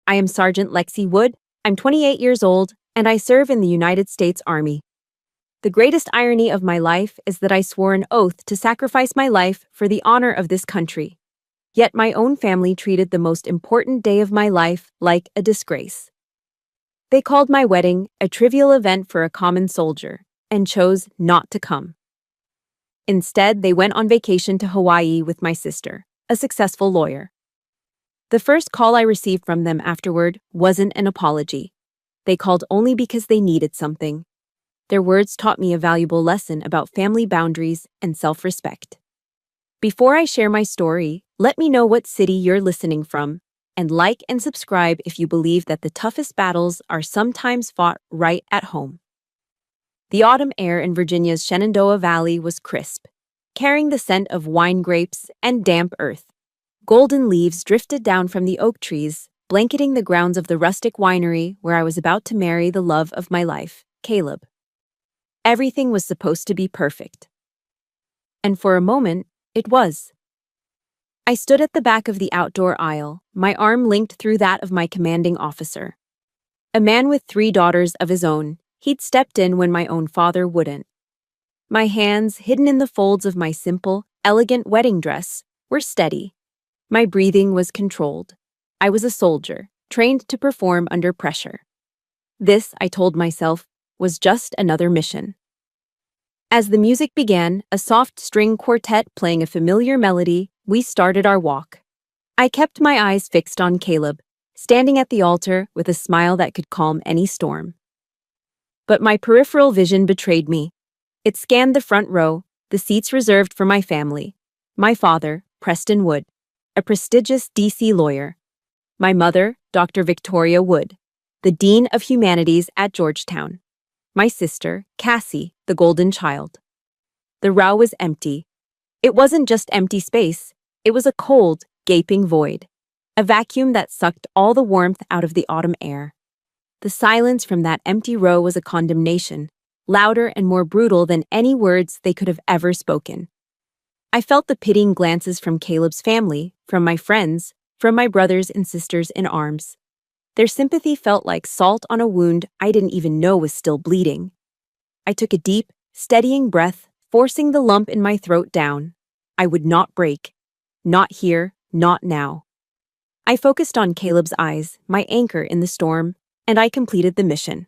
I am Sergeant Lexi Wood. I'm 28 years old, and I serve in the United States Army. The greatest irony of my life is that I swore an oath to sacrifice my life for the honor of this country. Yet my own family treated the most important day of my life like a disgrace. They called my wedding a trivial event for a common soldier and chose not to come. Instead, they went on vacation to Hawaii with my sister, a successful lawyer. The first call I received from them afterward wasn't an apology. They called only because they needed something. Their words taught me a valuable lesson about family boundaries and self-respect. Before I share my story, let me know what city you're listening from, and like and subscribe if you believe that the toughest battles are sometimes fought right at home. The autumn air in Virginia's Shenandoah Valley was crisp, carrying the scent of wine grapes and damp earth. Golden leaves drifted down from the oak trees, blanketing the grounds of the rustic winery where I was about to marry the love of my life, Caleb. Everything was supposed to be perfect. And for a moment, it was. I stood at the back of the outdoor aisle, my arm linked through that of my commanding officer. A man with 3 daughters of his own, he'd stepped in when my own father wouldn't. My hands, hidden in the folds of my simple, elegant wedding dress, were steady. My breathing was controlled. I was a soldier, trained to perform under pressure. This, I told myself, was just another mission. As the music began, a soft string quartet playing a familiar melody, we started our walk. I kept my eyes fixed on Caleb, standing at the altar with a smile that could calm any storm. But my peripheral vision betrayed me. It scanned the front row, the seats reserved for my family. My father, Preston Wood, a prestigious D.C. lawyer. My mother, Dr. Victoria Wood, the Dean of Humanities at Georgetown. My sister, Cassie, the golden child. The row was empty. It wasn't just empty space. It was a cold, gaping void. A vacuum that sucked all the warmth out of the autumn air. The silence from that empty row was a condemnation, louder and more brutal than any words they could have ever spoken. I felt the pitying glances from Caleb's family, from my friends, from my brothers and sisters in arms. Their sympathy felt like salt on a wound I didn't even know was still bleeding. I took a deep, steadying breath, forcing the lump in my throat down. I would not break. Not here, not now. I focused on Caleb's eyes, my anchor in the storm, and I completed the mission.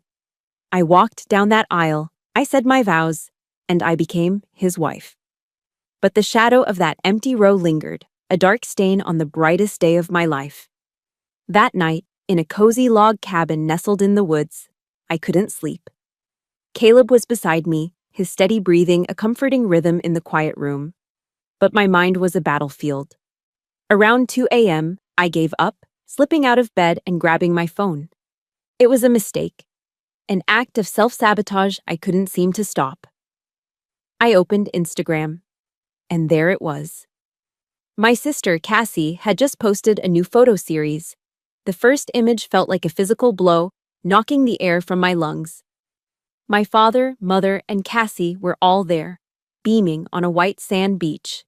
I walked down that aisle, I said my vows, and I became his wife. But the shadow of that empty row lingered, a dark stain on the brightest day of my life. That night, in a cozy log cabin nestled in the woods, I couldn't sleep. Caleb was beside me, his steady breathing a comforting rhythm in the quiet room. But my mind was a battlefield. Around 2 a.m., I gave up, slipping out of bed and grabbing my phone. It was a mistake, an act of self-sabotage I couldn't seem to stop. I opened Instagram. And there it was. My sister, Cassie, had just posted a new photo series. The first image felt like a physical blow, knocking the air from my lungs. My father, mother, and Cassie were all there, beaming on a white sand beach.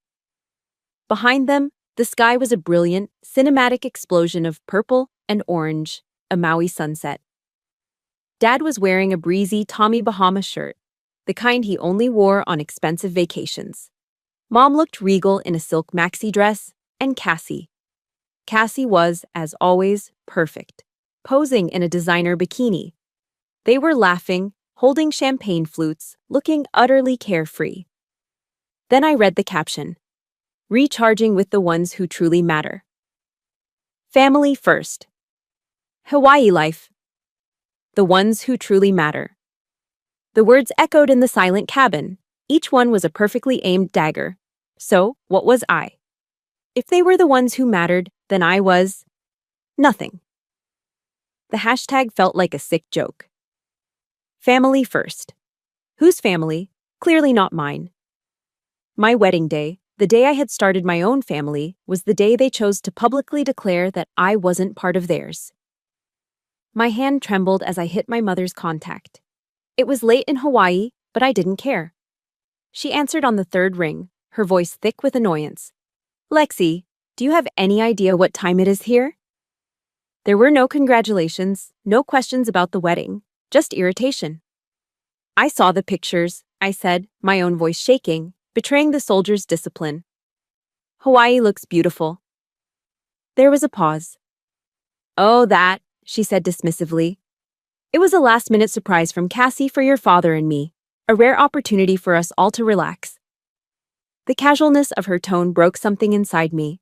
Behind them, the sky was a brilliant, cinematic explosion of purple and orange, a Maui sunset. Dad was wearing a breezy Tommy Bahama shirt, the kind he only wore on expensive vacations. Mom looked regal in a silk maxi dress, and Cassie was, as always, perfect, posing in a designer bikini. They were laughing, holding champagne flutes, looking utterly carefree. Then I read the caption, "Recharging with the ones who truly matter. Family first. Hawaii life. The ones who truly matter." The words echoed in the silent cabin. Each one was a perfectly aimed dagger. So, what was I? If they were the ones who mattered, then I was nothing. The hashtag felt like a sick joke. Family first. Whose family? Clearly not mine. My wedding day, the day I had started my own family, was the day they chose to publicly declare that I wasn't part of theirs. My hand trembled as I hit my mother's contact. It was late in Hawaii, but I didn't care. She answered on the 3rd ring, her voice thick with annoyance. "Lexi, do you have any idea what time it is here?" There were no congratulations, no questions about the wedding, just irritation. I saw the pictures, I said, my own voice shaking, betraying the soldier's discipline. Hawaii looks beautiful. There was a pause. Oh, that, she said dismissively. It was a last-minute surprise from Cassie for your father and me, a rare opportunity for us all to relax. The casualness of her tone broke something inside me.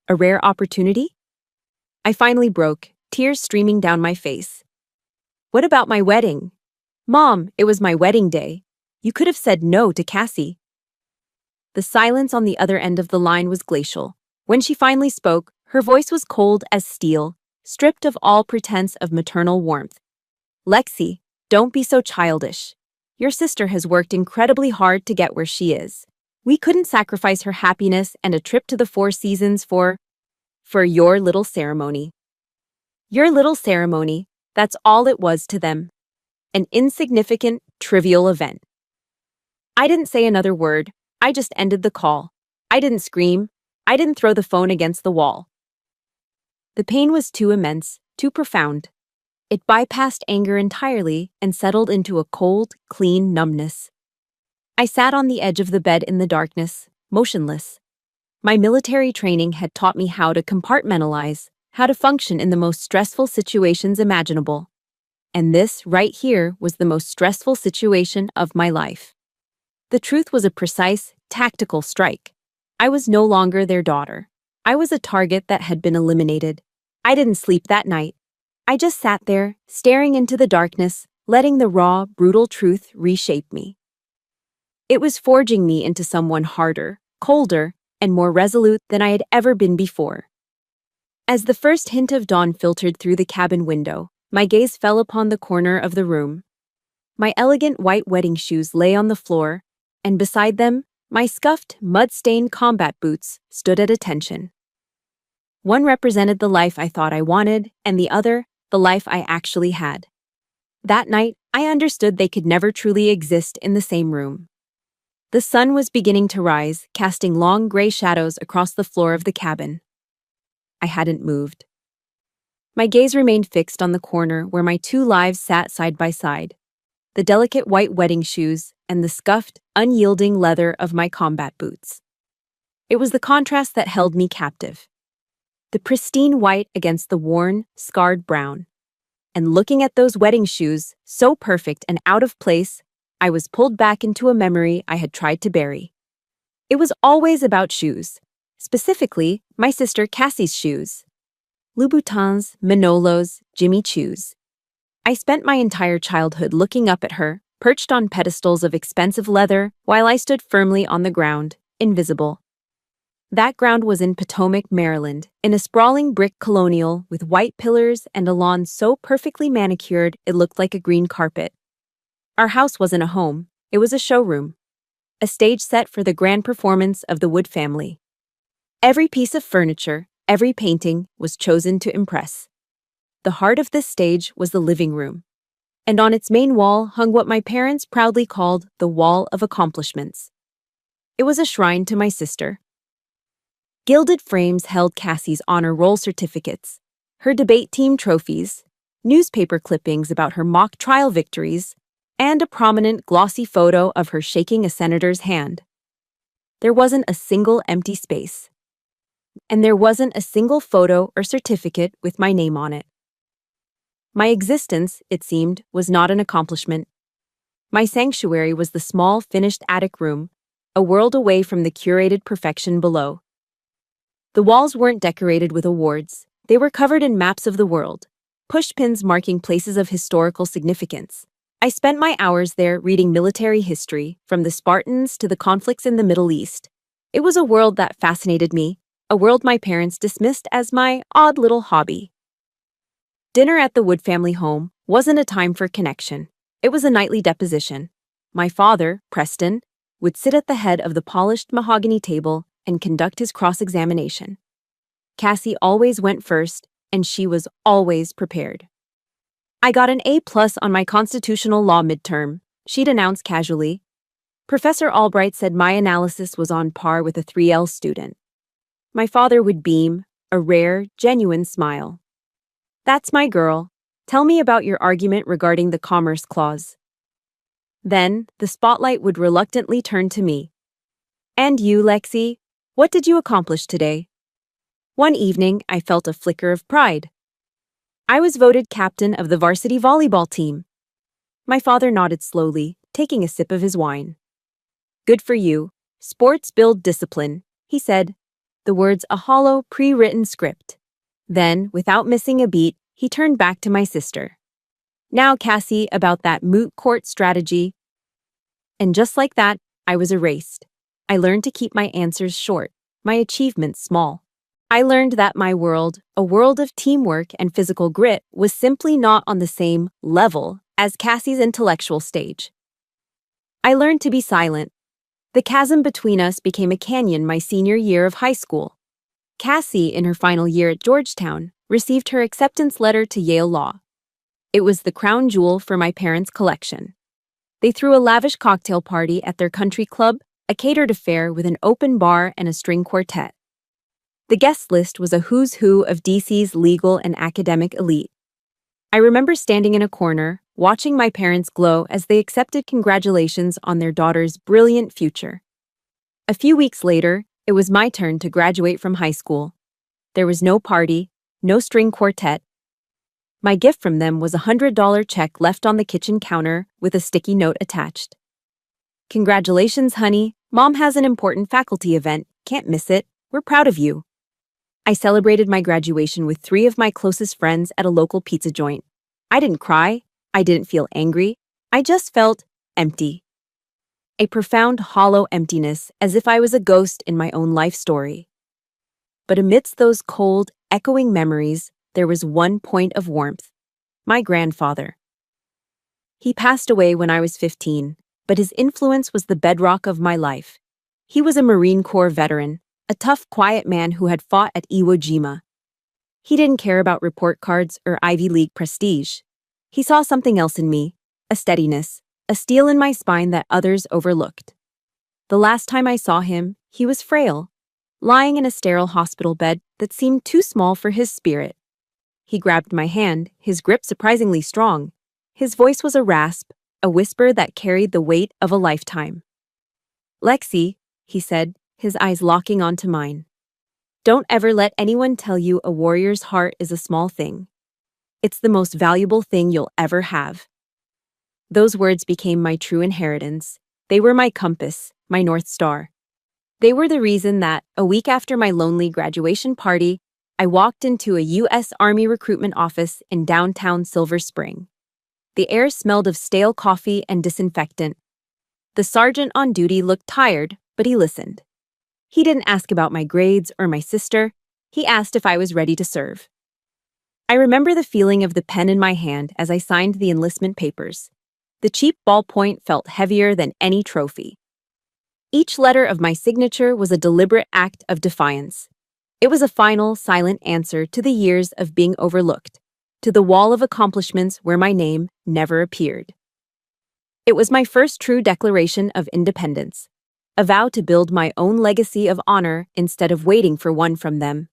A rare opportunity? I finally broke, tears streaming down my face. What about my wedding? Mom, it was my wedding day. You could have said no to Cassie. The silence on the other end of the line was glacial. When she finally spoke, her voice was cold as steel, stripped of all pretense of maternal warmth. Lexi, don't be so childish. Your sister has worked incredibly hard to get where she is. We couldn't sacrifice her happiness and a trip to the Four Seasons for your little ceremony. Your little ceremony, that's all it was to them. An insignificant, trivial event. I didn't say another word, I just ended the call. I didn't scream, I didn't throw the phone against the wall. The pain was too immense, too profound. It bypassed anger entirely and settled into a cold, clean numbness. I sat on the edge of the bed in the darkness, motionless. My military training had taught me how to compartmentalize, how to function in the most stressful situations imaginable. And this, right here, was the most stressful situation of my life. The truth was a precise, tactical strike. I was no longer their daughter. I was a target that had been eliminated. I didn't sleep that night. I just sat there, staring into the darkness, letting the raw, brutal truth reshape me. It was forging me into someone harder, colder, and more resolute than I had ever been before. As the first hint of dawn filtered through the cabin window, my gaze fell upon the corner of the room. My elegant white wedding shoes lay on the floor, and beside them, my scuffed, mud-stained combat boots stood at attention. One represented the life I thought I wanted, and the other, the life I actually had. That night, I understood they could never truly exist in the same room. The sun was beginning to rise, casting long gray shadows across the floor of the cabin. I hadn't moved. My gaze remained fixed on the corner where my two lives sat side by side, the delicate white wedding shoes and the scuffed, unyielding leather of my combat boots. It was the contrast that held me captive. The pristine white against the worn, scarred brown. And looking at those wedding shoes, so perfect and out of place, I was pulled back into a memory I had tried to bury. It was always about shoes, specifically my sister Cassie's shoes. Louboutins, Manolos, Jimmy Choos. I spent my entire childhood looking up at her, perched on pedestals of expensive leather, while I stood firmly on the ground, invisible. That ground was in Potomac, Maryland, in a sprawling brick colonial with white pillars and a lawn so perfectly manicured it looked like a green carpet. Our house wasn't a home, it was a showroom. A stage set for the grand performance of the Wood family. Every piece of furniture, every painting was chosen to impress. The heart of this stage was the living room, and on its main wall hung what my parents proudly called the Wall of Accomplishments. It was a shrine to my sister. Gilded frames held Cassie's honor roll certificates, her debate team trophies, newspaper clippings about her mock trial victories, and a prominent glossy photo of her shaking a senator's hand. There wasn't a single empty space. And there wasn't a single photo or certificate with my name on it. My existence, it seemed, was not an accomplishment. My sanctuary was the small, finished attic room, a world away from the curated perfection below. The walls weren't decorated with awards. They were covered in maps of the world, pushpins marking places of historical significance. I spent my hours there reading military history, from the Spartans to the conflicts in the Middle East. It was a world that fascinated me, a world my parents dismissed as my odd little hobby. Dinner at the Wood family home wasn't a time for connection. It was a nightly deposition. My father, Preston, would sit at the head of the polished mahogany table and conduct his cross-examination. Cassie always went first, and she was always prepared. I got an A+ on my constitutional law midterm, she'd announce casually. Professor Albright said my analysis was on par with a 3L student. My father would beam, a rare, genuine smile. That's my girl. Tell me about your argument regarding the Commerce Clause. Then, the spotlight would reluctantly turn to me. And you, Lexi? What did you accomplish today? One evening, I felt a flicker of pride. I was voted captain of the varsity volleyball team. My father nodded slowly, taking a sip of his wine. Good for you. Sports build discipline, he said, the words a hollow, pre-written script. Then, without missing a beat, he turned back to my sister. Now, Cassie, about that moot court strategy. And just like that, I was erased. I learned to keep my answers short, my achievements small. I learned that my world, a world of teamwork and physical grit, was simply not on the same level as Cassie's intellectual stage. I learned to be silent. The chasm between us became a canyon my senior year of high school. Cassie, in her final year at Georgetown, received her acceptance letter to Yale Law. It was the crown jewel for my parents' collection. They threw a lavish cocktail party at their country club, a catered affair with an open bar and a string quartet. The guest list was a who's who of DC's legal and academic elite. I remember standing in a corner, watching my parents glow as they accepted congratulations on their daughter's brilliant future. A few weeks later, it was my turn to graduate from high school. There was no party, no string quartet. My gift from them was a $100 check left on the kitchen counter with a sticky note attached. Congratulations, honey. Mom has an important faculty event. Can't miss it. We're proud of you. I celebrated my graduation with 3 of my closest friends at a local pizza joint. I didn't cry. I didn't feel angry. I just felt empty. A profound, hollow emptiness, as if I was a ghost in my own life story. But amidst those cold, echoing memories, there was one point of warmth. My grandfather. He passed away when I was 15, but his influence was the bedrock of my life. He was a Marine Corps veteran, a tough, quiet man who had fought at Iwo Jima. He didn't care about report cards or Ivy League prestige. He saw something else in me, a steadiness, a steel in my spine that others overlooked. The last time I saw him, he was frail, lying in a sterile hospital bed that seemed too small for his spirit. He grabbed my hand, his grip surprisingly strong. His voice was a rasp, a whisper that carried the weight of a lifetime. Lexi, he said, his eyes locking onto mine. Don't ever let anyone tell you a warrior's heart is a small thing. It's the most valuable thing you'll ever have. Those words became my true inheritance. They were my compass, my North Star. They were the reason that, a week after my lonely graduation party, I walked into a U.S. Army recruitment office in downtown Silver Spring. The air smelled of stale coffee and disinfectant. The sergeant on duty looked tired, but he listened. He didn't ask about my grades or my sister. He asked if I was ready to serve. I remember the feeling of the pen in my hand as I signed the enlistment papers. The cheap ballpoint felt heavier than any trophy. Each letter of my signature was a deliberate act of defiance. It was a final, silent answer to the years of being overlooked, to the wall of accomplishments where my name never appeared. It was my first true declaration of independence, a vow to build my own legacy of honor instead of waiting for one from them.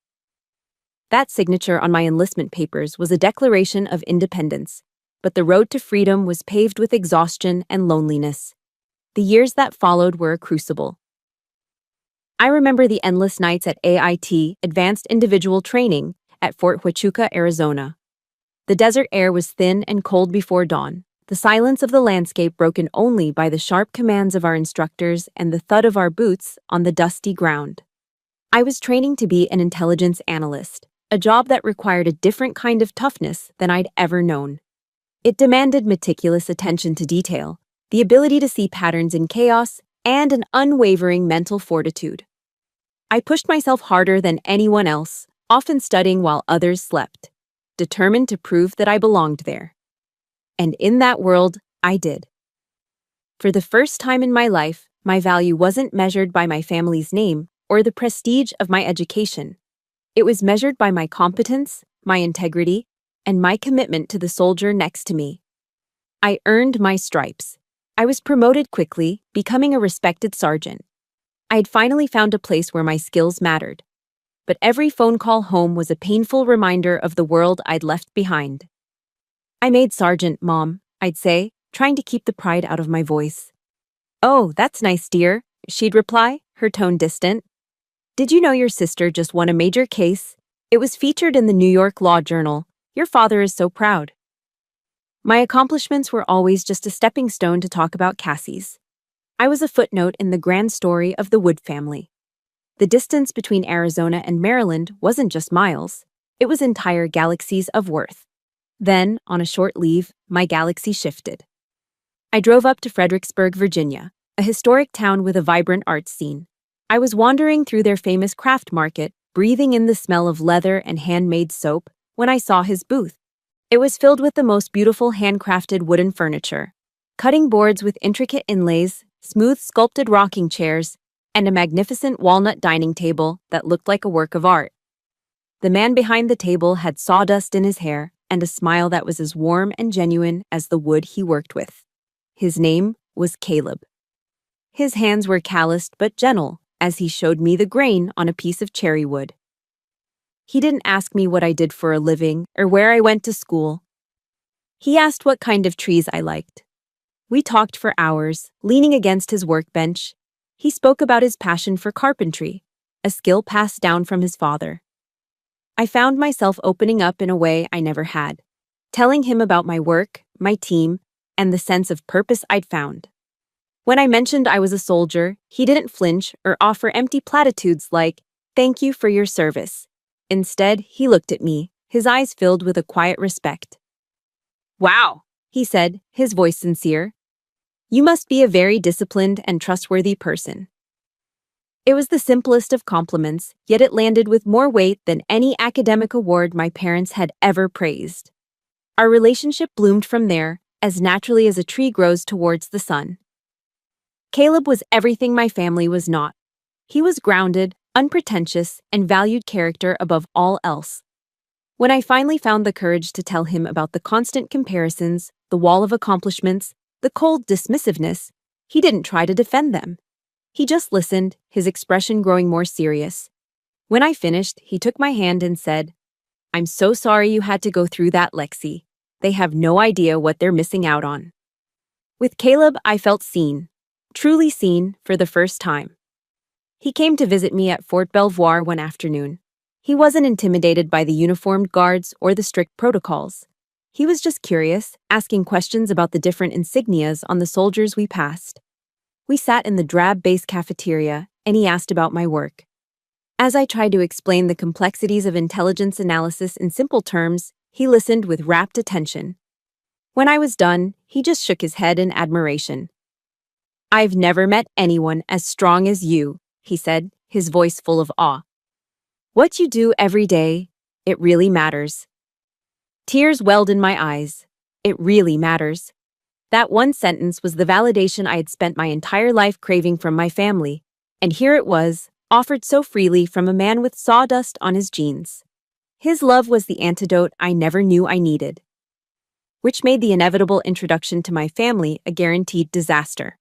That signature on my enlistment papers was a declaration of independence, but the road to freedom was paved with exhaustion and loneliness. The years that followed were a crucible. I remember the endless nights at AIT, Advanced Individual Training, at Fort Huachuca, Arizona. The desert air was thin and cold before dawn, the silence of the landscape broken only by the sharp commands of our instructors and the thud of our boots on the dusty ground. I was training to be an intelligence analyst, a job that required a different kind of toughness than I'd ever known. It demanded meticulous attention to detail, the ability to see patterns in chaos, and an unwavering mental fortitude. I pushed myself harder than anyone else, often studying while others slept, determined to prove that I belonged there. And in that world, I did. For the first time in my life, my value wasn't measured by my family's name or the prestige of my education. It was measured by my competence, my integrity, and my commitment to the soldier next to me. I earned my stripes. I was promoted quickly, becoming a respected sergeant. I had finally found a place where my skills mattered. but every phone call home was a painful reminder of the world I'd left behind. "I made Sergeant, Mom," I'd say, trying to keep the pride out of my voice. "Oh, that's nice, dear," she'd reply, her tone distant. "Did you know your sister just won a major case? It was featured in the New York Law Journal. Your father is so proud." My accomplishments were always just a stepping stone to talk about Cassie's. I was a footnote in the grand story of the Wood family. The distance between Arizona and Maryland wasn't just miles, it was entire galaxies of worth. Then, on a short leave, my galaxy shifted. I drove up to Fredericksburg, Virginia, a historic town with a vibrant art scene. I was wandering through their famous craft market, breathing in the smell of leather and handmade soap, when I saw his booth. It was filled with the most beautiful handcrafted wooden furniture, cutting boards with intricate inlays, smooth sculpted rocking chairs, and a magnificent walnut dining table that looked like a work of art. The man behind the table had sawdust in his hair and a smile that was as warm and genuine as the wood he worked with. His name was Caleb. His hands were calloused but gentle as he showed me the grain on a piece of cherry wood. He didn't ask me what I did for a living or where I went to school. He asked what kind of trees I liked. We talked for hours, leaning against his workbench. He spoke about his passion for carpentry, a skill passed down from his father. I found myself opening up in a way I never had, telling him about my work, my team, and the sense of purpose I'd found. When I mentioned I was a soldier, he didn't flinch or offer empty platitudes like, "Thank you for your service." Instead, he looked at me, his eyes filled with a quiet respect. "Wow," he said, his voice sincere. "You must be a very disciplined and trustworthy person." It was the simplest of compliments, yet it landed with more weight than any academic award my parents had ever praised. Our relationship bloomed from there, as naturally as a tree grows towards the sun. Caleb was everything my family was not. He was grounded, unpretentious, and valued character above all else. When I finally found the courage to tell him about the constant comparisons, the wall of accomplishments, the cold dismissiveness, he didn't try to defend them. He just listened, his expression growing more serious. When I finished, he took my hand and said, "I'm so sorry you had to go through that, Lexi. They have no idea what they're missing out on." With Caleb, I felt seen, truly seen, for the first time. He came to visit me at Fort Belvoir one afternoon. He wasn't intimidated by the uniformed guards or the strict protocols. He was just curious, asking questions about the different insignias on the soldiers we passed. We sat in the drab base cafeteria, and he asked about my work. As I tried to explain the complexities of intelligence analysis in simple terms, he listened with rapt attention. When I was done, he just shook his head in admiration. "I've never met anyone as strong as you," he said, his voice full of awe. "What you do every day, it really matters." Tears welled in my eyes. It really matters. That one sentence was the validation I had spent my entire life craving from my family, and here it was, offered so freely from a man with sawdust on his jeans. His love was the antidote I never knew I needed, which made the inevitable introduction to my family a guaranteed disaster.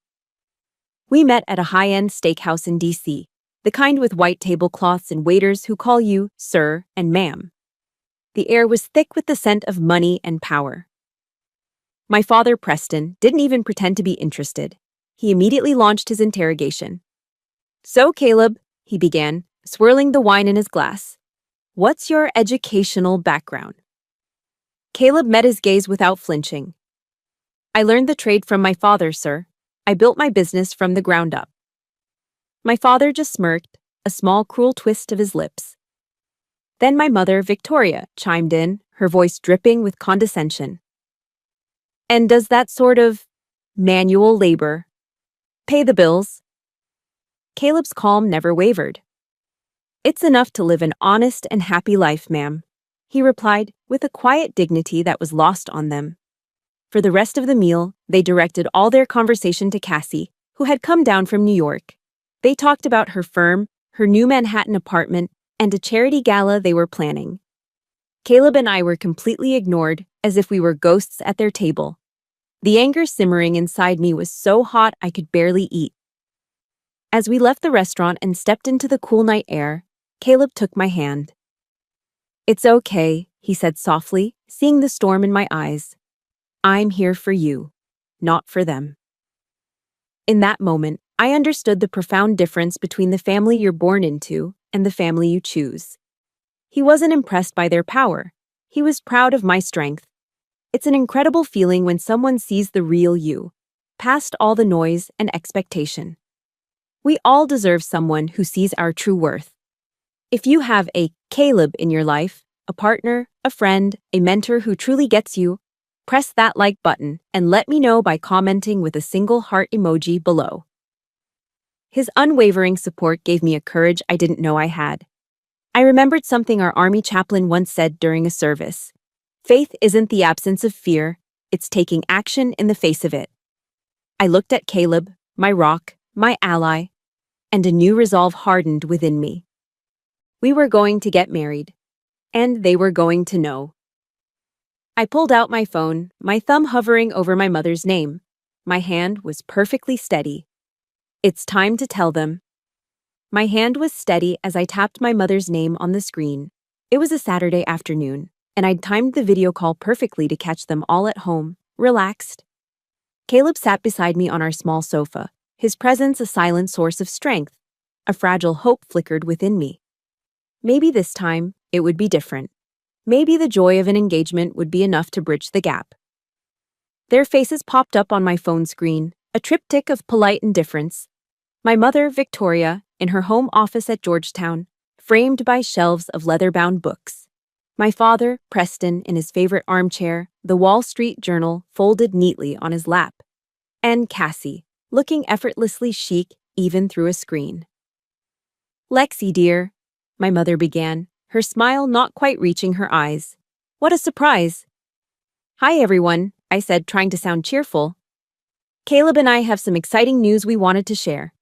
We met at a high-end steakhouse in D.C., the kind with white tablecloths and waiters who call you sir and ma'am. The air was thick with the scent of money and power. My father, Preston, didn't even pretend to be interested. He immediately launched his interrogation. "So, Caleb," he began, swirling the wine in his glass, "what's your educational background?" Caleb met his gaze without flinching. "I learned the trade from my father, sir. I built my business from the ground up." My father just smirked, a small cruel twist of his lips. Then my mother, Victoria, chimed in, her voice dripping with condescension. "And does that sort of manual labor pay the bills?" Caleb's calm never wavered. "It's enough to live an honest and happy life, ma'am," he replied with a quiet dignity that was lost on them. For the rest of the meal, they directed all their conversation to Cassie, who had come down from New York. They talked about her firm, her new Manhattan apartment, and a charity gala they were planning. Caleb and I were completely ignored, as if we were ghosts at their table. The anger simmering inside me was so hot I could barely eat. As we left the restaurant and stepped into the cool night air, Caleb took my hand. "It's okay," he said softly, seeing the storm in my eyes. "I'm here for you, not for them." In that moment, I understood the profound difference between the family you're born into and the family you choose. He wasn't impressed by their power. He was proud of my strength. It's an incredible feeling when someone sees the real you, past all the noise and expectation. We all deserve someone who sees our true worth. If you have a Caleb in your life, a partner, a friend, a mentor who truly gets you, press that like button and let me know by commenting with a single heart emoji below. His unwavering support gave me a courage I didn't know I had. I remembered something our Army chaplain once said during a service. Faith isn't the absence of fear, it's taking action in the face of it. I looked at Caleb, my rock, my ally, and a new resolve hardened within me. We were going to get married, and they were going to know. I pulled out my phone, my thumb hovering over my mother's name. My hand was perfectly steady. It's time to tell them. My hand was steady as I tapped my mother's name on the screen. It was a Saturday afternoon, and I'd timed the video call perfectly to catch them all at home, relaxed. Caleb sat beside me on our small sofa, his presence a silent source of strength. A fragile hope flickered within me. Maybe this time, it would be different. Maybe the joy of an engagement would be enough to bridge the gap. Their faces popped up on my phone screen, a triptych of polite indifference. My mother, Victoria, in her home office at Georgetown, framed by shelves of leather-bound books. My father, Preston, in his favorite armchair, the Wall Street Journal folded neatly on his lap. And Cassie, looking effortlessly chic even through a screen. "Lexi, dear," my mother began, her smile not quite reaching her eyes. "What a surprise!" "Hi, everyone," I said, trying to sound cheerful. "Caleb and I have some exciting news we wanted to share."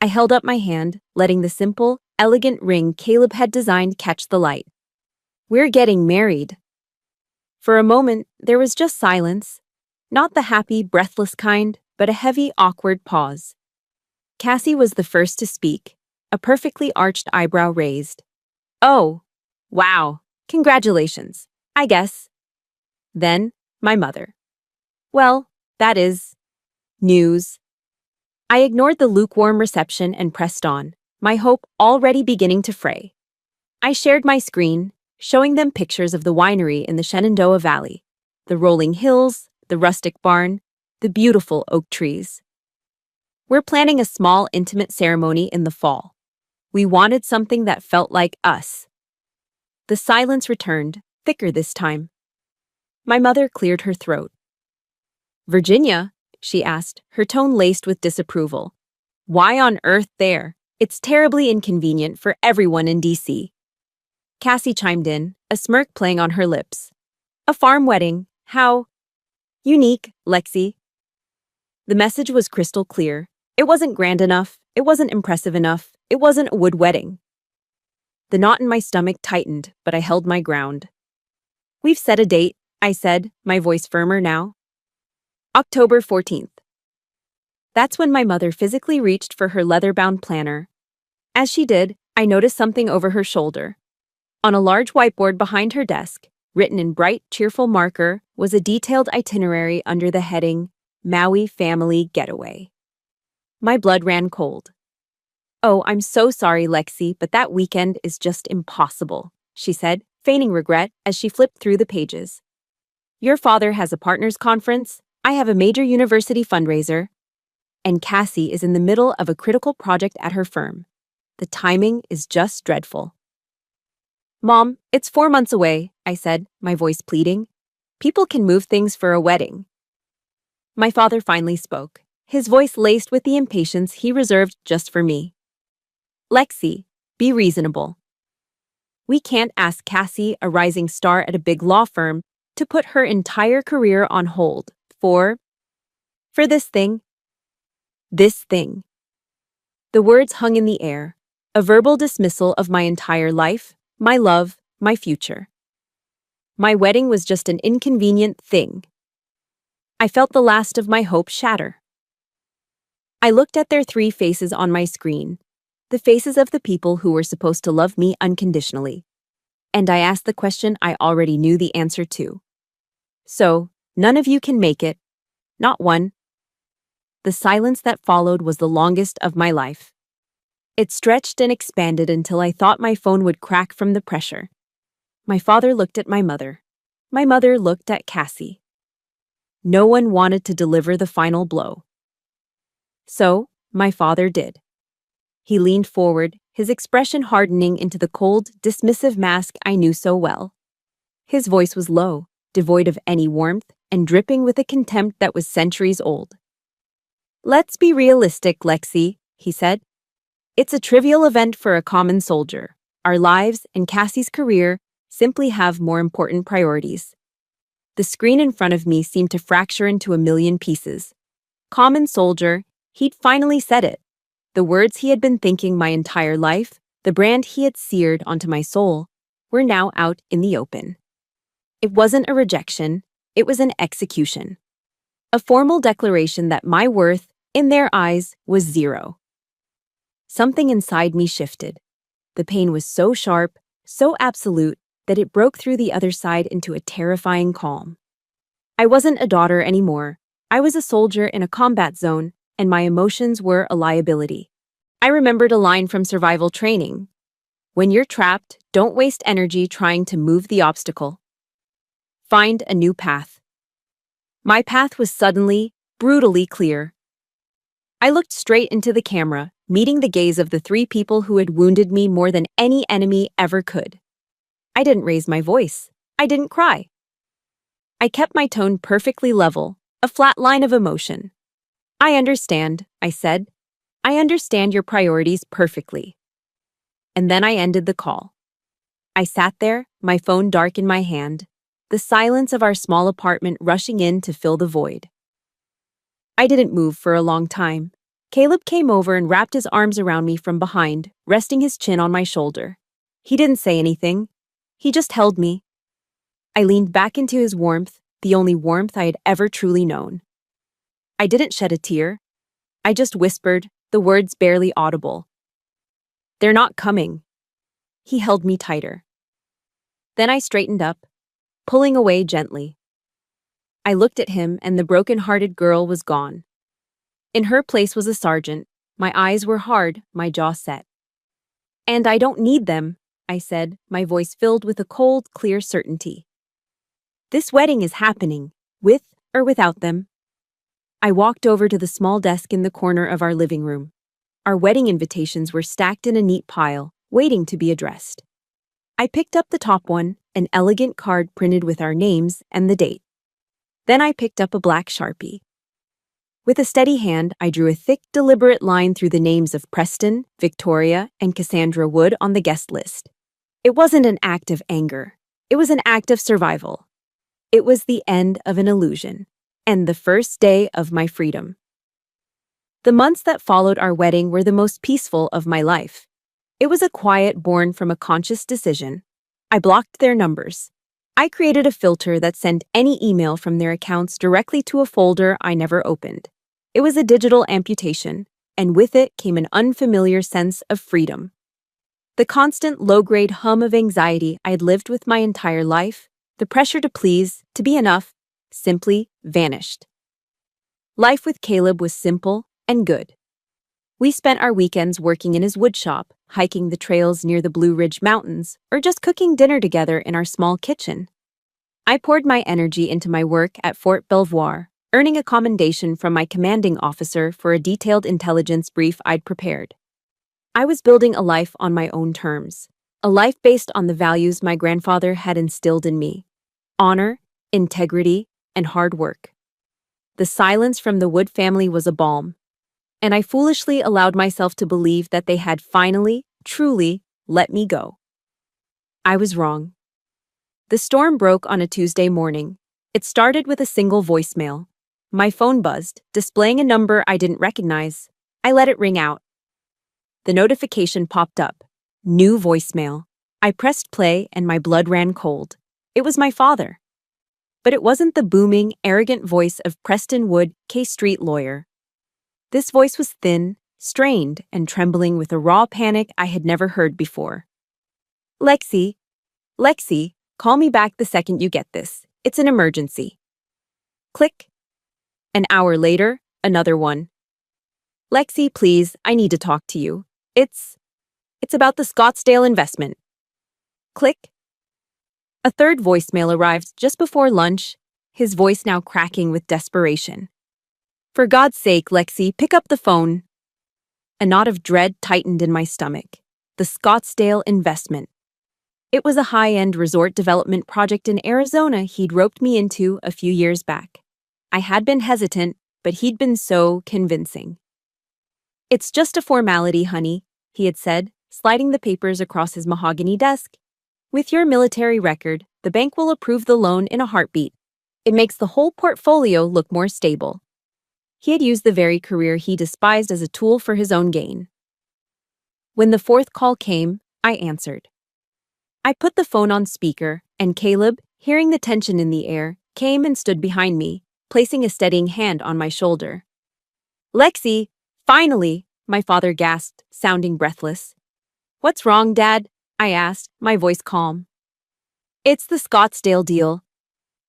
I held up my hand, letting the simple, elegant ring Caleb had designed catch the light. "We're getting married." For a moment, there was just silence. Not the happy, breathless kind, but a heavy, awkward pause. Cassie was the first to speak, a perfectly arched eyebrow raised. "Oh, wow, congratulations, I guess." Then, my mother. "Well, that is news." I ignored the lukewarm reception and pressed on, my hope already beginning to fray. I shared my screen, showing them pictures of the winery in the Shenandoah Valley, the rolling hills, the rustic barn, the beautiful oak trees. "We're planning a small, intimate ceremony in the fall. We wanted something that felt like us." The silence returned, thicker this time. My mother cleared her throat. "Virginia?" she asked, her tone laced with disapproval. "Why on earth there? It's terribly inconvenient for everyone in D.C." Cassie chimed in, a smirk playing on her lips. "A farm wedding. How unique, Lexi." The message was crystal clear. It wasn't grand enough. It wasn't impressive enough. It wasn't a wood wedding. The knot in my stomach tightened, but I held my ground. "We've set a date," I said, my voice firmer now. "October 14th. That's when my mother physically reached for her leather-bound planner. As she did, I noticed something over her shoulder. On a large whiteboard behind her desk, written in bright, cheerful marker, was a detailed itinerary under the heading, Maui Family Getaway. My blood ran cold. "Oh, I'm so sorry, Lexi, but that weekend is just impossible," she said, feigning regret as she flipped through the pages. "Your father has a partners conference, I have a major university fundraiser, and Cassie is in the middle of a critical project at her firm. The timing is just dreadful." "Mom, it's 4 months away," I said, my voice pleading. "People can move things for a wedding." My father finally spoke, his voice laced with the impatience he reserved just for me. "Lexi, be reasonable. We can't ask Cassie, a rising star at a big law firm, to put her entire career on hold for this thing. This thing." The words hung in the air, a verbal dismissal of my entire life, my love, my future. My wedding was just an inconvenient thing. I felt the last of my hope shatter. I looked at their 3 faces on my screen. the faces of the people who were supposed to love me unconditionally. And I asked the question I already knew the answer to. So, none of you can make it. Not one. The silence that followed was the longest of my life. It stretched and expanded until I thought my phone would crack from the pressure. My father looked at my mother. My mother looked at Cassie. No one wanted to deliver the final blow. So, my father did. He leaned forward, his expression hardening into the cold, dismissive mask I knew so well. His voice was low, devoid of any warmth, and dripping with a contempt that was centuries old. "Let's be realistic, Lexi," he said. "It's a trivial event for a common soldier. Our lives and Cassie's career simply have more important priorities." The screen in front of me seemed to fracture into a million pieces. Common soldier, he'd finally said it. The words he had been thinking my entire life, the brand he had seared onto my soul, were now out in the open. It wasn't a rejection, it was an execution. A formal declaration that my worth, in their eyes, was zero. Something inside me shifted. The pain was so sharp, so absolute, that it broke through the other side into a terrifying calm. I wasn't a daughter anymore. I was a soldier in a combat zone, and my emotions were a liability. I remembered a line from survival training. When you're trapped, don't waste energy trying to move the obstacle. Find a new path. My path was suddenly, brutally clear. I looked straight into the camera, meeting the gaze of the three people who had wounded me more than any enemy ever could. I didn't raise my voice. I didn't cry. I kept my tone perfectly level, a flat line of emotion. "I understand," I said. "I understand your priorities perfectly." And then I ended the call. I sat there, my phone dark in my hand, the silence of our small apartment rushing in to fill the void. I didn't move for a long time. Caleb came over and wrapped his arms around me from behind, resting his chin on my shoulder. He didn't say anything. He just held me. I leaned back into his warmth, the only warmth I had ever truly known. I didn't shed a tear. I just whispered, the words barely audible. "They're not coming." He held me tighter. Then I straightened up, pulling away gently. I looked at him, and the broken-hearted girl was gone. In her place was a sergeant. My eyes were hard, my jaw set. "And I don't need them," I said, my voice filled with a cold, clear certainty. "This wedding is happening, with or without them." I walked over to the small desk in the corner of our living room. Our wedding invitations were stacked in a neat pile, waiting to be addressed. I picked up the top one, an elegant card printed with our names and the date. Then I picked up a black Sharpie. With a steady hand, I drew a thick, deliberate line through the names of Preston, Victoria, and Cassandra Wood on the guest list. It wasn't an act of anger. It was an act of survival. It was the end of an illusion, and the first day of my freedom. The months that followed our wedding were the most peaceful of my life. It was a quiet born from a conscious decision. I blocked their numbers. I created a filter that sent any email from their accounts directly to a folder I never opened. It was a digital amputation, and with it came an unfamiliar sense of freedom. The constant low-grade hum of anxiety I had lived with my entire life, the pressure to please, to be enough, simply vanished. Life with Caleb was simple and good. We spent our weekends working in his woodshop, hiking the trails near the Blue Ridge Mountains, or just cooking dinner together in our small kitchen. I poured my energy into my work at Fort Belvoir, earning a commendation from my commanding officer for a detailed intelligence brief I'd prepared. I was building a life on my own terms, a life based on the values my grandfather had instilled in me: honor, integrity, and hard work. The silence from the Wood family was a balm, and I foolishly allowed myself to believe that they had finally, truly, let me go. I was wrong. The storm broke on a Tuesday morning. It started with a single voicemail. My phone buzzed, displaying a number I didn't recognize. I let it ring out. The notification popped up. New voicemail. I pressed play and my blood ran cold. It was my father. But it wasn't the booming, arrogant voice of Preston Wood, K Street lawyer. This voice was thin, strained and trembling with a raw panic I had never heard before. Lexi, Lexi, call me back the second you get this. It's an emergency. Click. An hour later, another one. Lexi, please, I need to talk to you. It's about the Scottsdale investment. Click. A third voicemail arrived just before lunch, his voice now cracking with desperation. For God's sake, Lexi, pick up the phone. A knot of dread tightened in my stomach. The Scottsdale investment. It was a high-end resort development project in Arizona he'd roped me into a few years back. I had been hesitant, but he'd been so convincing. It's just a formality, honey, he had said, sliding the papers across his mahogany desk. With your military record, the bank will approve the loan in a heartbeat. It makes the whole portfolio look more stable. He had used the very career he despised as a tool for his own gain. When the fourth call came, I answered. I put the phone on speaker, and Caleb, hearing the tension in the air, came and stood behind me, placing a steadying hand on my shoulder. Lexi, finally, my father gasped, sounding breathless. What's wrong, Dad? I asked, my voice calm. It's the Scottsdale deal.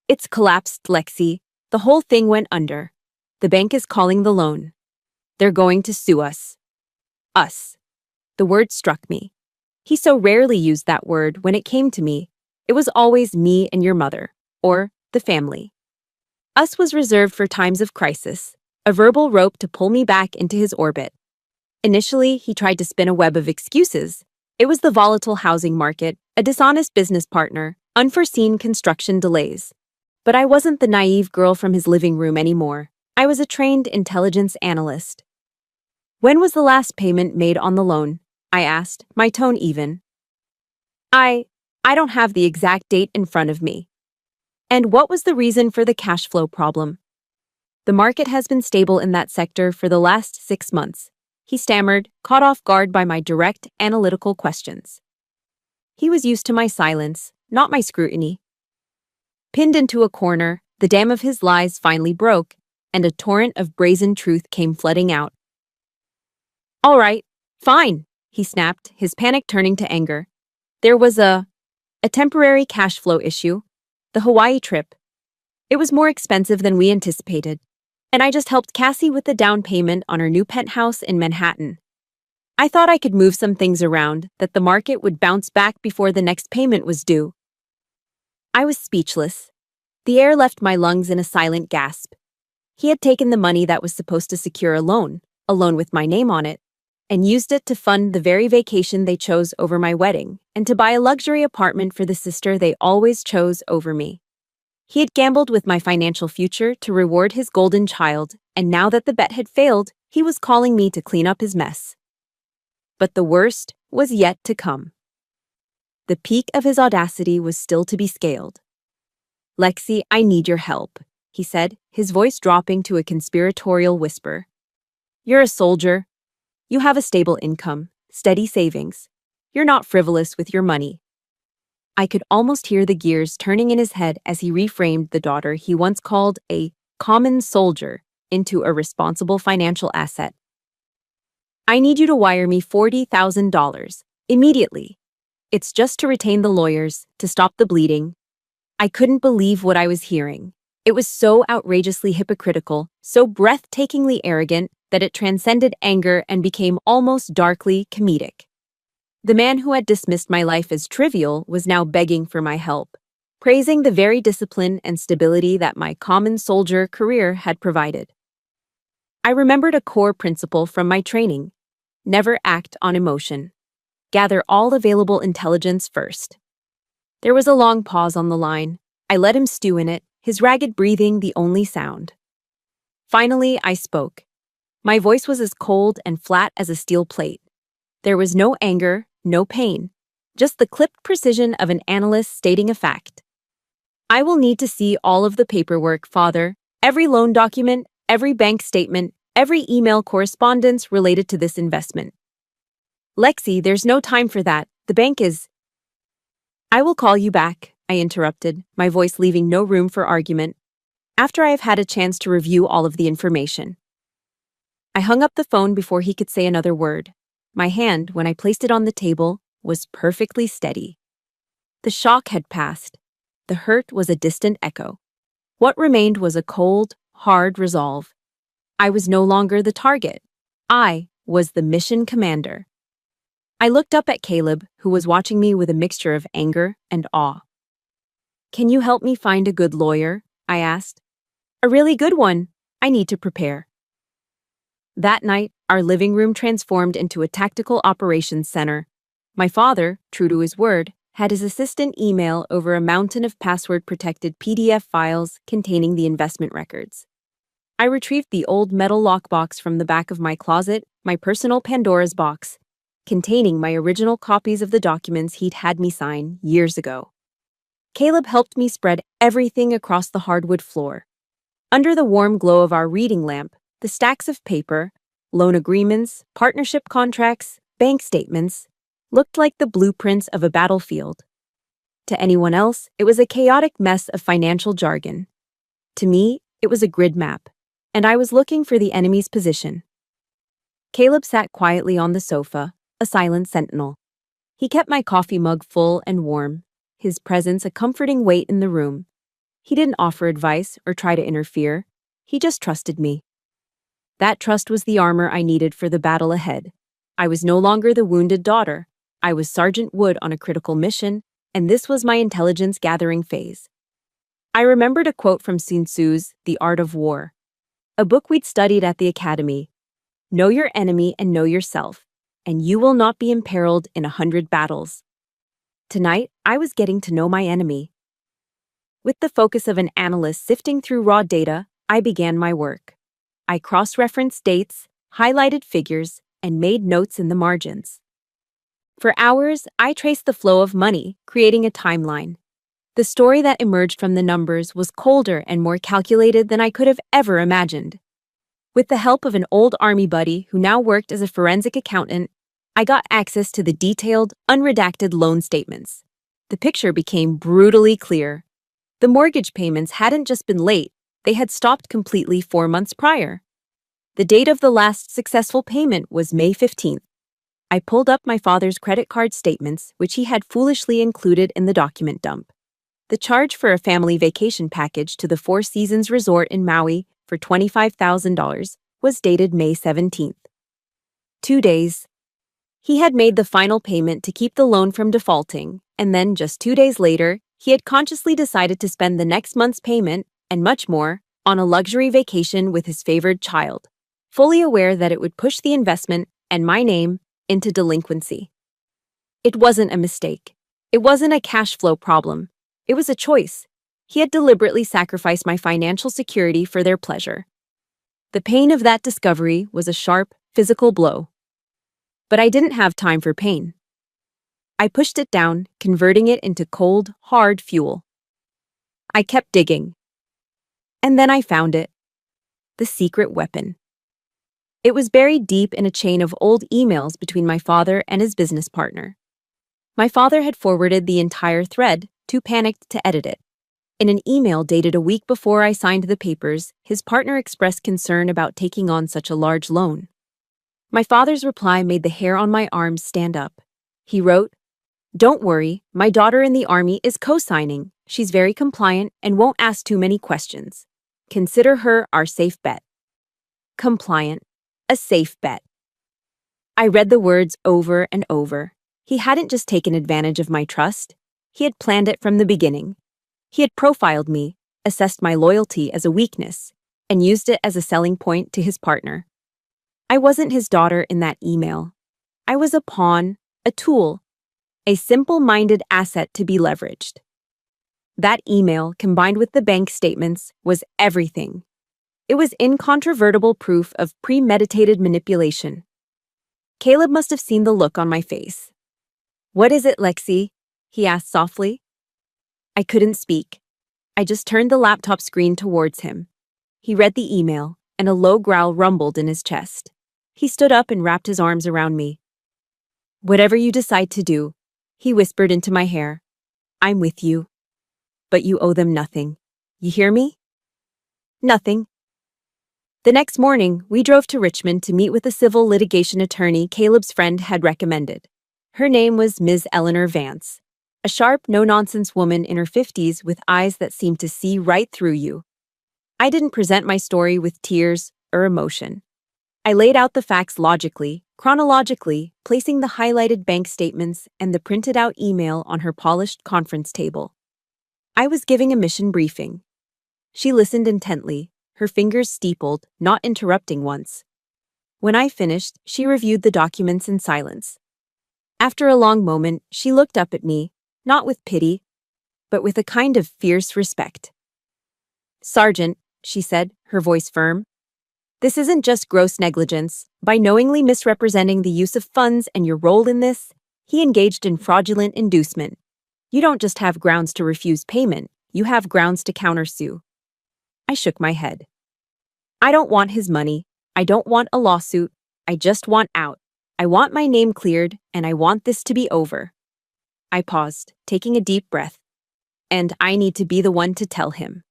It's collapsed, Lexi. The whole thing went under. The bank is calling the loan. They're going to sue us. Us. The word struck me. He so rarely used that word when it came to me. It was always me and your mother, or the family. Us was reserved for times of crisis, a verbal rope to pull me back into his orbit. Initially, he tried to spin a web of excuses. It was the volatile housing market, a dishonest business partner, unforeseen construction delays. But I wasn't the naive girl from his living room anymore. I was a trained intelligence analyst. When was the last payment made on the loan? I asked, my tone even. I don't have the exact date in front of me. And what was the reason for the cash flow problem? The market has been stable in that sector for the last 6 months. He stammered, caught off guard by my direct, analytical questions. He was used to my silence, not my scrutiny. Pinned into a corner, the dam of his lies finally broke, and a torrent of brazen truth came flooding out. All right, fine, he snapped, his panic turning to anger. There was a temporary cash flow issue, the Hawaii trip. It was more expensive than we anticipated, and I just helped Cassie with the down payment on her new penthouse in Manhattan. I thought I could move some things around, that the market would bounce back before the next payment was due. I was speechless. The air left my lungs in a silent gasp. He had taken the money that was supposed to secure a loan with my name on it, and used it to fund the very vacation they chose over my wedding, and to buy a luxury apartment for the sister they always chose over me. He had gambled with my financial future to reward his golden child, and now that the bet had failed, he was calling me to clean up his mess. But the worst was yet to come. The peak of his audacity was still to be scaled. Lexi, I need your help, he said, his voice dropping to a conspiratorial whisper. You're a soldier. You have a stable income, steady savings. You're not frivolous with your money. I could almost hear the gears turning in his head as he reframed the daughter he once called a common soldier into a responsible financial asset. I need you to wire me $40,000 immediately. It's just to retain the lawyers, to stop the bleeding. I couldn't believe what I was hearing. It was so outrageously hypocritical, so breathtakingly arrogant, that it transcended anger and became almost darkly comedic. The man who had dismissed my life as trivial was now begging for my help, praising the very discipline and stability that my common soldier career had provided. I remembered a core principle from my training: never act on emotion. Gather all available intelligence first. There was a long pause on the line. I let him stew in it, his ragged breathing the only sound. Finally, I spoke. My voice was as cold and flat as a steel plate. There was no anger, no pain, just the clipped precision of an analyst stating a fact. I will need to see all of the paperwork, Father, every loan document, every bank statement, every email correspondence related to this investment. Lexi, there's no time for that. The bank is... I will call you back, I interrupted, my voice leaving no room for argument, after I have had a chance to review all of the information. I hung up the phone before he could say another word. My hand, when I placed it on the table, was perfectly steady. The shock had passed. The hurt was a distant echo. What remained was a cold, hard resolve. I was no longer the target. I was the mission commander. I looked up at Caleb, who was watching me with a mixture of anger and awe. "Can you help me find a good lawyer?" I asked. "A really good one. I need to prepare." That night, our living room transformed into a tactical operations center. My father, true to his word, had his assistant email over a mountain of password-protected PDF files containing the investment records. I retrieved the old metal lockbox from the back of my closet, my personal Pandora's box, containing my original copies of the documents he'd had me sign years ago. Caleb helped me spread everything across the hardwood floor. Under the warm glow of our reading lamp, the stacks of paper, loan agreements, partnership contracts, bank statements, looked like the blueprints of a battlefield. To anyone else, it was a chaotic mess of financial jargon. To me, it was a grid map, and I was looking for the enemy's position. Caleb sat quietly on the sofa, a silent sentinel. He kept my coffee mug full and warm, his presence a comforting weight in the room. He didn't offer advice or try to interfere. He just trusted me. That trust was the armor I needed for the battle ahead. I was no longer the wounded daughter. I was Sergeant Wood on a critical mission, and this was my intelligence-gathering phase. I remembered a quote from Sun Tzu's The Art of War, a book we'd studied at the academy. "Know your enemy and know yourself, and you will not be imperiled in 100 battles." Tonight, I was getting to know my enemy. With the focus of an analyst sifting through raw data, I began my work. I cross-referenced dates, highlighted figures, and made notes in the margins. For hours, I traced the flow of money, creating a timeline. The story that emerged from the numbers was colder and more calculated than I could have ever imagined. With the help of an old army buddy who now worked as a forensic accountant, I got access to the detailed, unredacted loan statements. The picture became brutally clear. The mortgage payments hadn't just been late, they had stopped completely 4 months prior. The date of the last successful payment was May 15th. I pulled up my father's credit card statements, which he had foolishly included in the document dump. The charge for a family vacation package to the Four Seasons Resort in Maui for $25,000 was dated May 17th. 2 days. He had made the final payment to keep the loan from defaulting, and then just 2 days later, he had consciously decided to spend the next month's payment, and much more, on a luxury vacation with his favored child, fully aware that it would push the investment and my name into delinquency. It wasn't a mistake. It wasn't a cash flow problem. It was a choice. He had deliberately sacrificed my financial security for their pleasure. The pain of that discovery was a sharp, physical blow. But I didn't have time for pain. I pushed it down, converting it into cold, hard fuel. I kept digging. And then I found it. The secret weapon. It was buried deep in a chain of old emails between my father and his business partner. My father had forwarded the entire thread, too panicked to edit it. In an email dated a week before I signed the papers, his partner expressed concern about taking on such a large loan. My father's reply made the hair on my arms stand up. He wrote, "Don't worry, my daughter in the Army is co-signing. She's very compliant and won't ask too many questions. Consider her our safe bet." Compliant. A safe bet. I read the words over and over. He hadn't just taken advantage of my trust. He had planned it from the beginning. He had profiled me, assessed my loyalty as a weakness, and used it as a selling point to his partner. I wasn't his daughter in that email. I was a pawn, a tool, a simple-minded asset to be leveraged. That email, combined with the bank statements, was everything. It was incontrovertible proof of premeditated manipulation. Caleb must have seen the look on my face. "What is it, Lexi?" he asked softly. I couldn't speak. I just turned the laptop screen towards him. He read the email, and a low growl rumbled in his chest. He stood up and wrapped his arms around me. "Whatever you decide to do," he whispered into my hair, "I'm with you. But you owe them nothing. You hear me?" Nothing. The next morning, we drove to Richmond to meet with a civil litigation attorney Caleb's friend had recommended. Her name was Ms. Eleanor Vance, a sharp, no-nonsense woman in her 50s with eyes that seemed to see right through you. I didn't present my story with tears or emotion. I laid out the facts logically, chronologically, placing the highlighted bank statements and the printed-out email on her polished conference table. I was giving a mission briefing. She listened intently, her fingers steepled, not interrupting once. When I finished, she reviewed the documents in silence. After a long moment, she looked up at me, not with pity, but with a kind of fierce respect. "Sergeant," she said, her voice firm, "this isn't just gross negligence. By knowingly misrepresenting the use of funds and your role in this, he engaged in fraudulent inducement. You don't just have grounds to refuse payment, you have grounds to countersue." I shook my head. "I don't want his money. I don't want a lawsuit. I just want out. I want my name cleared, and I want this to be over." I paused, taking a deep breath. "And I need to be the one to tell him."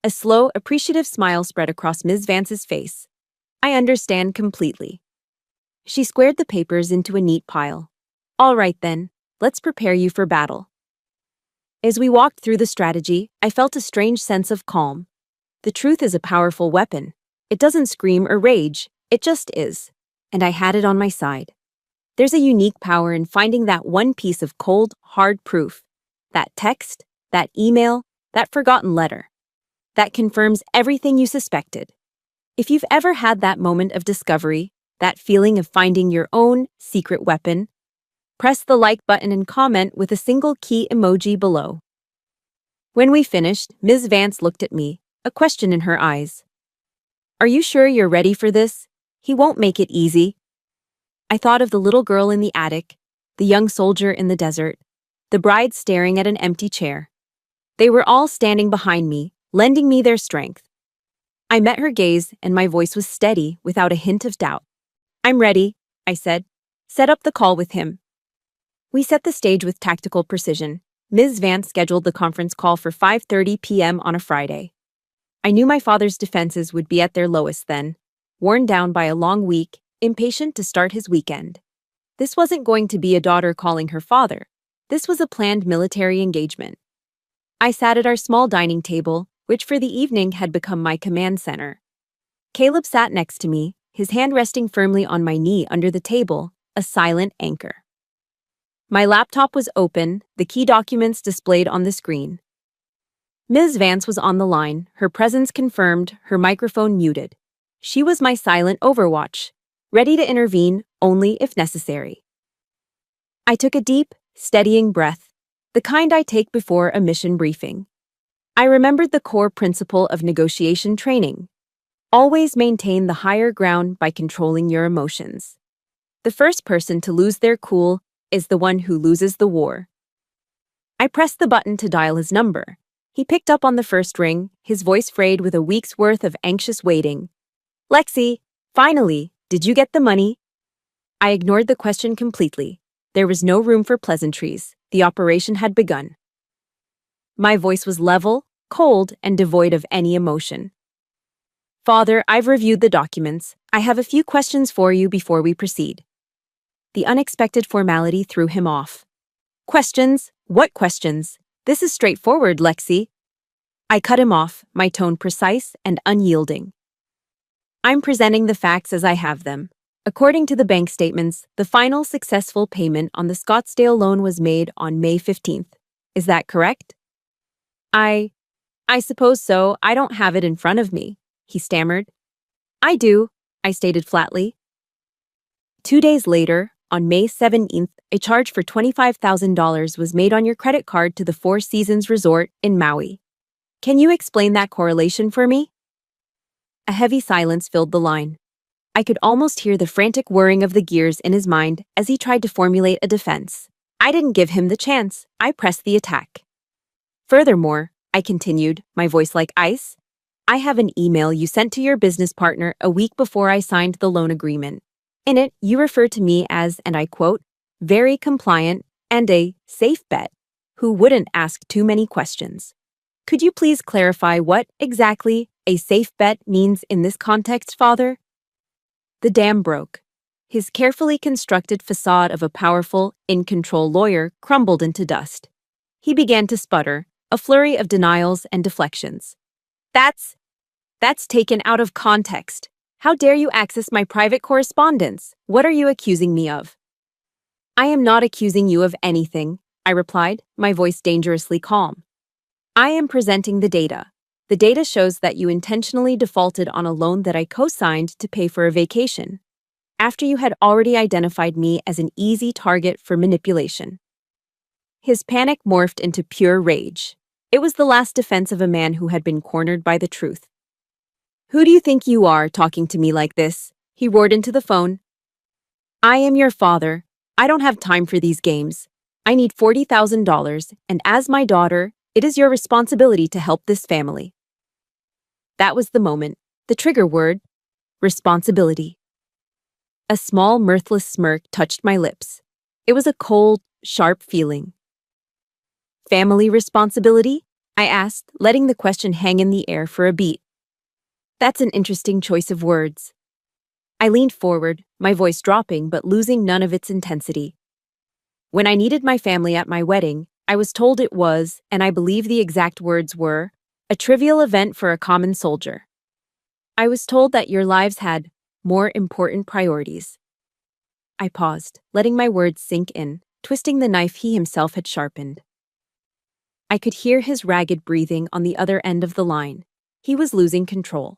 A slow, appreciative smile spread across Ms. Vance's face. "I understand completely." She squared the papers into a neat pile. "All right then, let's prepare you for battle." As we walked through the strategy, I felt a strange sense of calm. The truth is a powerful weapon. It doesn't scream or rage, it just is. And I had it on my side. There's a unique power in finding that one piece of cold, hard proof. That text, that email, that forgotten letter. That confirms everything you suspected. If you've ever had that moment of discovery, that feeling of finding your own secret weapon, press the like button and comment with a single key emoji below. When we finished, Ms. Vance looked at me, a question in her eyes. "Are you sure you're ready for this? He won't make it easy." I thought of the little girl in the attic, the young soldier in the desert, the bride staring at an empty chair. They were all standing behind me, lending me their strength. I met her gaze, and my voice was steady, without a hint of doubt. "I'm ready," I said. "Set up the call with him." We set the stage with tactical precision. Ms. Vance scheduled the conference call for 5:30 p.m. on a Friday. I knew my father's defenses would be at their lowest then, worn down by a long week, impatient to start his weekend. This wasn't going to be a daughter calling her father. This was a planned military engagement. I sat at our small dining table, which for the evening had become my command center. Caleb sat next to me, his hand resting firmly on my knee under the table, a silent anchor. My laptop was open, the key documents displayed on the screen. Ms. Vance was on the line, her presence confirmed, her microphone muted. She was my silent overwatch, ready to intervene only if necessary. I took a deep, steadying breath, the kind I take before a mission briefing. I remembered the core principle of negotiation training. Always maintain the higher ground by controlling your emotions. The first person to lose their cool is the one who loses the war. I pressed the button to dial his number. He picked up on the first ring, his voice frayed with a week's worth of anxious waiting. "Lexi, finally, did you get the money?" I ignored the question completely. There was no room for pleasantries. The operation had begun. My voice was level, cold, and devoid of any emotion. "Father, I've reviewed the documents. I have a few questions for you before we proceed." The unexpected formality threw him off. "Questions? What questions? This is straightforward, Lexi." I cut him off, my tone precise and unyielding. "I'm presenting the facts as I have them. According to the bank statements, the final successful payment on the Scottsdale loan was made on May 15th. Is that correct?" I suppose so. I don't have it in front of me," he stammered. "I do," I stated flatly. 2 days later, on May 17th, a charge for $25,000 was made on your credit card to the Four Seasons Resort in Maui. Can you explain that correlation for me? A heavy silence filled the line. I could almost hear the frantic whirring of the gears in his mind as he tried to formulate a defense. I didn't give him the chance. I pressed the attack. "Furthermore," I continued, my voice like ice, "I have an email you sent to your business partner a week before I signed the loan agreement. In it, you refer to me as, and I quote, very compliant and a safe bet who wouldn't ask too many questions. Could you please clarify what, exactly, a safe bet means in this context, father? The dam broke. His carefully constructed facade of a powerful, in-control lawyer crumbled into dust. He began to sputter, a flurry of denials and deflections. That's taken out of context. How dare you access my private correspondence? What are you accusing me of? I am not accusing you of anything, I replied, my voice dangerously calm. I am presenting the data. The data shows that you intentionally defaulted on a loan that I co-signed to pay for a vacation, after you had already identified me as an easy target for manipulation. His panic morphed into pure rage. It was the last defense of a man who had been cornered by the truth. Who do you think you are, talking to me like this? He roared into the phone. I am your father. I don't have time for these games. I need $40,000, and as my daughter, it is your responsibility to help this family. That was the moment. The trigger word, responsibility. A small, mirthless smirk touched my lips. It was a cold, sharp feeling. Family responsibility? I asked, letting the question hang in the air for a beat. That's an interesting choice of words. I leaned forward, my voice dropping but losing none of its intensity. When I needed my family at my wedding, I was told it was, and I believe the exact words were, a trivial event for a common soldier. I was told that your lives had more important priorities. I paused, letting my words sink in, twisting the knife he himself had sharpened. I could hear his ragged breathing on the other end of the line. He was losing control.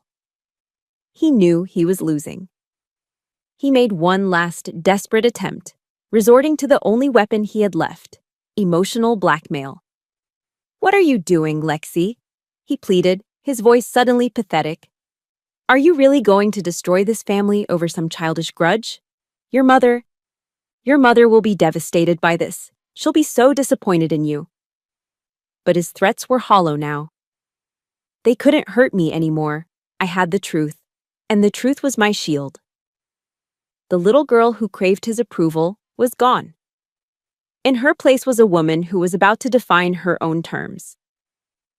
He knew he was losing. He made one last desperate attempt, resorting to the only weapon he had left, emotional blackmail. What are you doing, Lexi? He pleaded, his voice suddenly pathetic. Are you really going to destroy this family over some childish grudge? Your mother will be devastated by this. She'll be so disappointed in you. But his threats were hollow now. They couldn't hurt me anymore. I had the truth, and the truth was my shield. The little girl who craved his approval was gone. In her place was a woman who was about to define her own terms.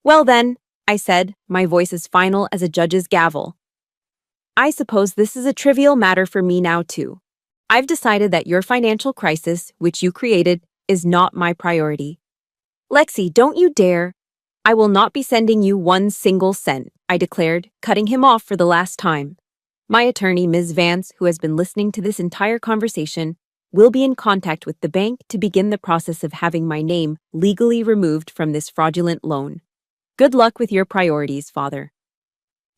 Well then, I said, my voice as final as a judge's gavel. I suppose this is a trivial matter for me now too. I've decided that your financial crisis, which you created, is not my priority. Lexi, don't you dare. I will not be sending you one single cent, I declared, cutting him off for the last time. My attorney, Ms. Vance, who has been listening to this entire conversation, will be in contact with the bank to begin the process of having my name legally removed from this fraudulent loan. Good luck with your priorities, father.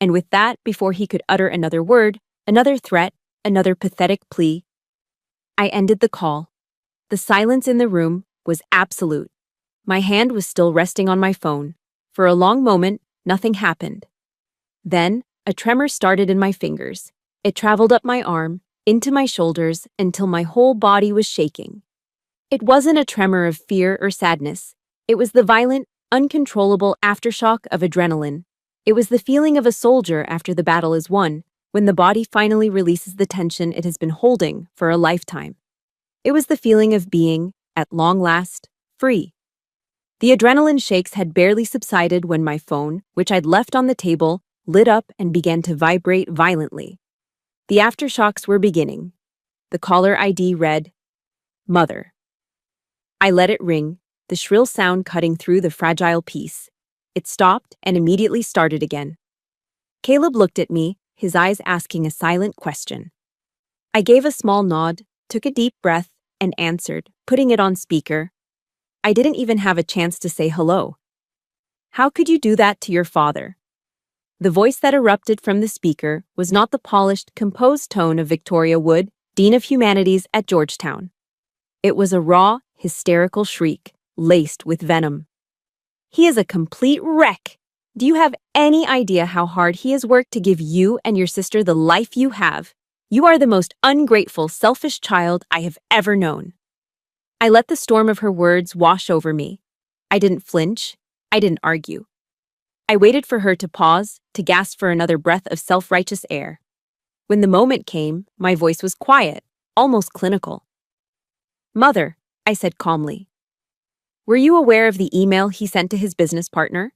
And with that, before he could utter another word, another threat, another pathetic plea, I ended the call. The silence in the room was absolute. My hand was still resting on my phone. For a long moment, nothing happened. Then, a tremor started in my fingers. It traveled up my arm, into my shoulders, until my whole body was shaking. It wasn't a tremor of fear or sadness. It was the violent, uncontrollable aftershock of adrenaline. It was the feeling of a soldier after the battle is won, when the body finally releases the tension it has been holding for a lifetime. It was the feeling of being, at long last, free. The adrenaline shakes had barely subsided when my phone, which I'd left on the table, lit up and began to vibrate violently. The aftershocks were beginning. The caller ID read, Mother. I let it ring, the shrill sound cutting through the fragile peace. It stopped and immediately started again. Caleb looked at me, his eyes asking a silent question. I gave a small nod, took a deep breath, and answered, putting it on speaker. I didn't even have a chance to say hello. How could you do that to your father? The voice that erupted from the speaker was not the polished, composed tone of Victoria Wood, Dean of Humanities at Georgetown. It was a raw, hysterical shriek, laced with venom. He is a complete wreck. Do you have any idea how hard he has worked to give you and your sister the life you have? You are the most ungrateful, selfish child I have ever known. I let the storm of her words wash over me. I didn't flinch. I didn't argue. I waited for her to pause, to gasp for another breath of self-righteous air. When the moment came, my voice was quiet, almost clinical. Mother, I said calmly. Were you aware of the email he sent to his business partner?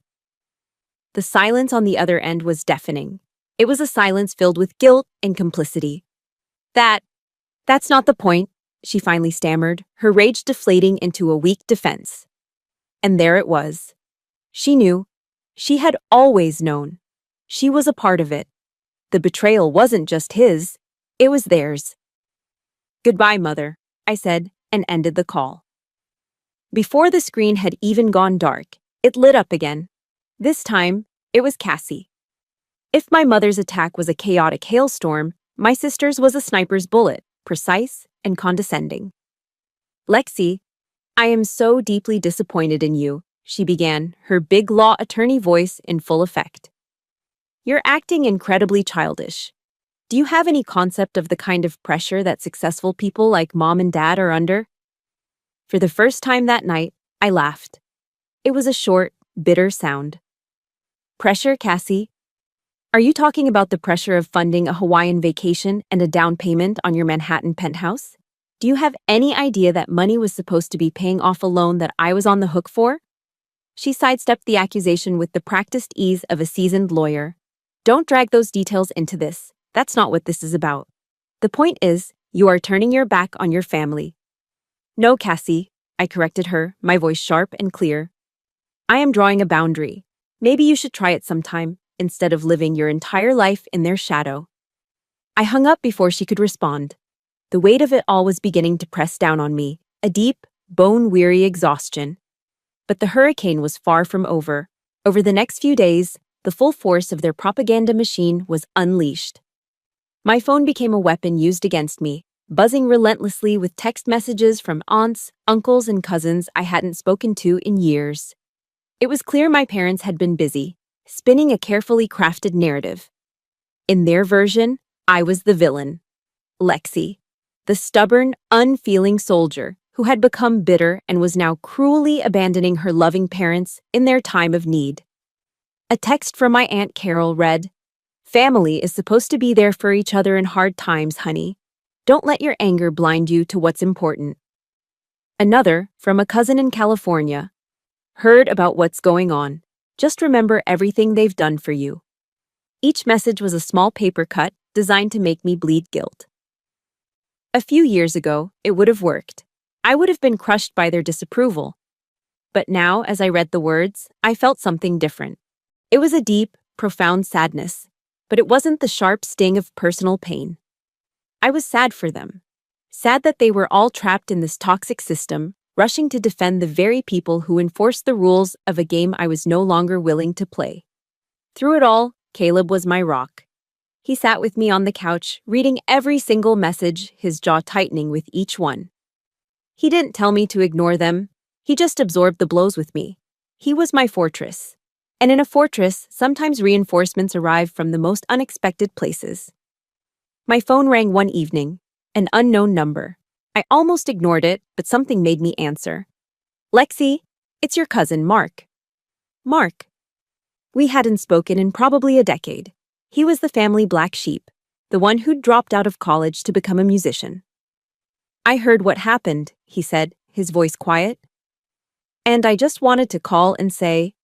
The silence on the other end was deafening. It was a silence filled with guilt and complicity. That's not the point, she finally stammered, her rage deflating into a weak defense. And there it was. She knew. She had always known. She was a part of it. The betrayal wasn't just his, it was theirs. Goodbye, Mother, I said, and ended the call. Before the screen had even gone dark, it lit up again. This time, it was Cassie. If my mother's attack was a chaotic hailstorm, my sister's was a sniper's bullet, precise and condescending. Lexi, I am so deeply disappointed in you, she began, her big law attorney voice in full effect. You're acting incredibly childish. Do you have any concept of the kind of pressure that successful people like Mom and Dad are under? For the first time that night, I laughed. It was a short, bitter sound. Pressure, Cassie? Are you talking about the pressure of funding a Hawaiian vacation and a down payment on your Manhattan penthouse? Do you have any idea that money was supposed to be paying off a loan that I was on the hook for? She sidestepped the accusation with the practiced ease of a seasoned lawyer. Don't drag those details into this. That's not what this is about. The point is, you are turning your back on your family. No, Cassie, I corrected her, my voice sharp and clear. I am drawing a boundary. Maybe you should try it sometime, instead of living your entire life in their shadow. I hung up before she could respond. The weight of it all was beginning to press down on me, a deep, bone-weary exhaustion. But the hurricane was far from over. Over the next few days, the full force of their propaganda machine was unleashed. My phone became a weapon used against me, buzzing relentlessly with text messages from aunts, uncles, and cousins I hadn't spoken to in years. It was clear my parents had been busy, spinning a carefully crafted narrative. In their version, I was the villain. Lexi, the stubborn, unfeeling soldier who had become bitter and was now cruelly abandoning her loving parents in their time of need. A text from my Aunt Carol read, "Family is supposed to be there for each other in hard times, honey. Don't let your anger blind you to what's important." Another, from a cousin in California, "Heard about what's going on. Just remember everything they've done for you." Each message was a small paper cut designed to make me bleed guilt. A few years ago, it would have worked. I would have been crushed by their disapproval. But now, as I read the words, I felt something different. It was a deep, profound sadness, but it wasn't the sharp sting of personal pain. I was sad for them. Sad that they were all trapped in this toxic system, rushing to defend the very people who enforced the rules of a game I was no longer willing to play. Through it all, Caleb was my rock. He sat with me on the couch, reading every single message, his jaw tightening with each one. He didn't tell me to ignore them. He just absorbed the blows with me. He was my fortress. And in a fortress, sometimes reinforcements arrive from the most unexpected places. My phone rang one evening, an unknown number. I almost ignored it, but something made me answer. "Lexi, it's your cousin, Mark." Mark. We hadn't spoken in probably a decade. He was the family black sheep, the one who'd dropped out of college to become a musician. "I heard what happened," he said, his voice quiet. "And I just wanted to call and say,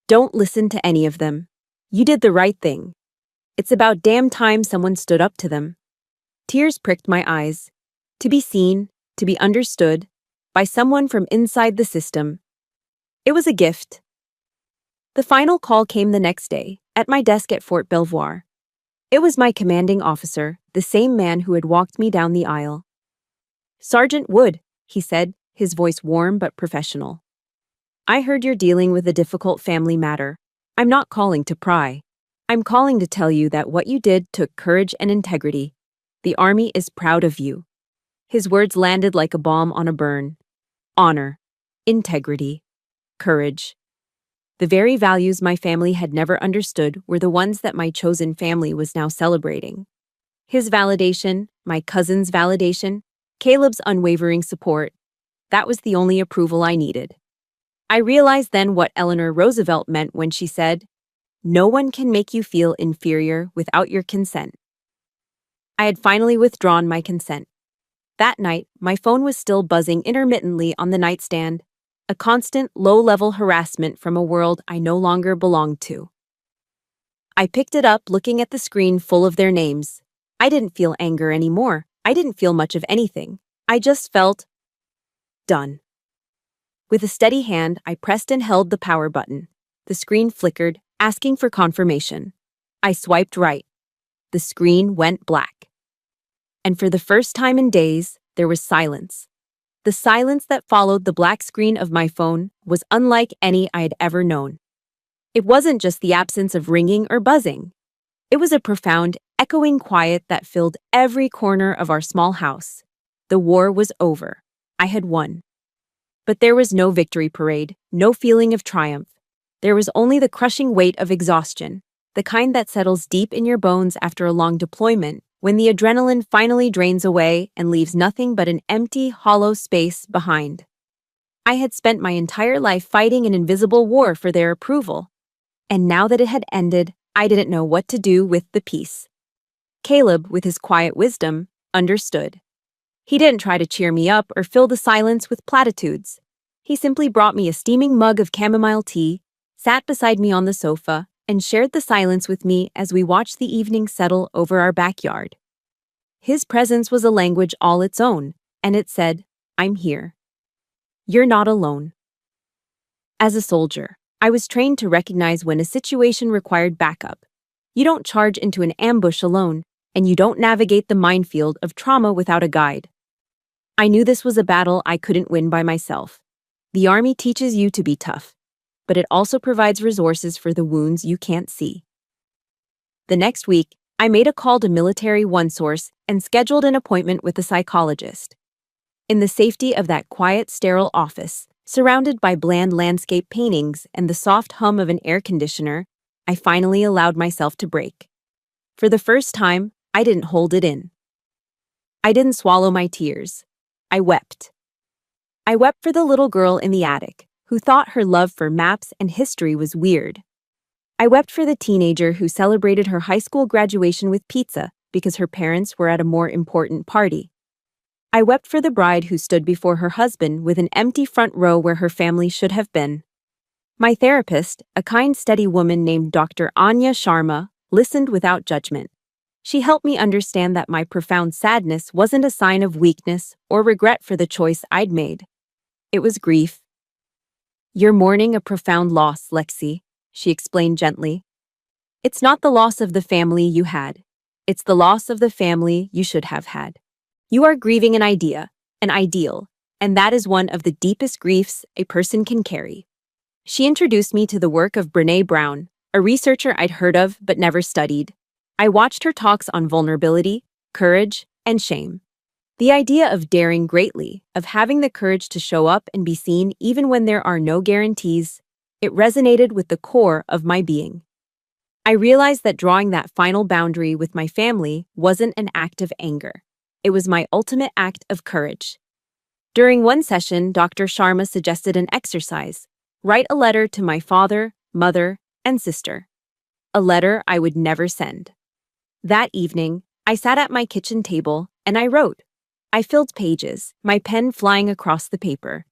don't listen to any of them. You did the right thing. It's about damn time someone stood up to them." Tears pricked my eyes. To be seen, to be understood, by someone from inside the system. It was a gift. The final call came the next day, at my desk at Fort Belvoir. It was my commanding officer, the same man who had walked me down the aisle. "Sergeant Wood," he said, his voice warm but professional. "I heard you're dealing with a difficult family matter. I'm not calling to pry. I'm calling to tell you that what you did took courage and integrity. The Army is proud of you." His words landed like a bomb on a burn. Honor, integrity, courage. The very values my family had never understood were the ones that my chosen family was now celebrating. His validation, my cousin's validation, Caleb's unwavering support. That was the only approval I needed. I realized then what Eleanor Roosevelt meant when she said, "No one can make you feel inferior without your consent." I had finally withdrawn my consent. That night, my phone was still buzzing intermittently on the nightstand. a constant, low-level harassment from a world I no longer belonged to. I picked it up, looking at the screen full of their names. I didn't feel anger anymore. I didn't feel much of anything. I just felt done. With a steady hand, I pressed and held the power button. The screen flickered, asking for confirmation. I swiped right. The screen went black. And for the first time in days, there was silence. The silence that followed the black screen of my phone was unlike any I had ever known. It wasn't just the absence of ringing or buzzing. It was a profound, echoing quiet that filled every corner of our small house. The war was over. I had won. But there was no victory parade, no feeling of triumph. There was only the crushing weight of exhaustion, the kind that settles deep in your bones after a long deployment, when the adrenaline finally drains away and leaves nothing but an empty, hollow space behind. I had spent my entire life fighting an invisible war for their approval. And now that it had ended, I didn't know what to do with the peace. Caleb, with his quiet wisdom, understood. He didn't try to cheer me up or fill the silence with platitudes. He simply brought me a steaming mug of chamomile tea, sat beside me on the sofa, and shared the silence with me as we watched the evening settle over our backyard. His presence was a language all its own, and it said, "I'm here. You're not alone." As a soldier, I was trained to recognize when a situation required backup. You don't charge into an ambush alone, and you don't navigate the minefield of trauma without a guide. I knew this was a battle I couldn't win by myself. The Army teaches you to be tough, but it also provides resources for the wounds you can't see. The next week, I made a call to Military OneSource and scheduled an appointment with a psychologist. In the safety of that quiet, sterile office, surrounded by bland landscape paintings and the soft hum of an air conditioner, I finally allowed myself to break. For the first time, I didn't hold it in. I didn't swallow my tears. I wept. I wept for the little girl in the attic, who thought her love for maps and history was weird. I wept for the teenager who celebrated her high school graduation with pizza because her parents were at a more important party. I wept for the bride who stood before her husband with an empty front row where her family should have been. My therapist, a kind, steady woman named Dr. Anya Sharma, listened without judgment. She helped me understand that my profound sadness wasn't a sign of weakness or regret for the choice I'd made. It was grief. "You're mourning a profound loss, Lexi," she explained gently. "It's not the loss of the family you had. It's the loss of the family you should have had. You are grieving an idea, an ideal, and that is one of the deepest griefs a person can carry." She introduced me to the work of Brené Brown, a researcher I'd heard of but never studied. I watched her talks on vulnerability, courage, and shame. The idea of daring greatly, of having the courage to show up and be seen even when there are no guarantees, it resonated with the core of my being. I realized that drawing that final boundary with my family wasn't an act of anger. It was my ultimate act of courage. During one session, Dr. Sharma suggested an exercise: write a letter to my father, mother, and sister. A letter I would never send. That evening, I sat at my kitchen table and I wrote. I filled pages, my pen flying across the paper.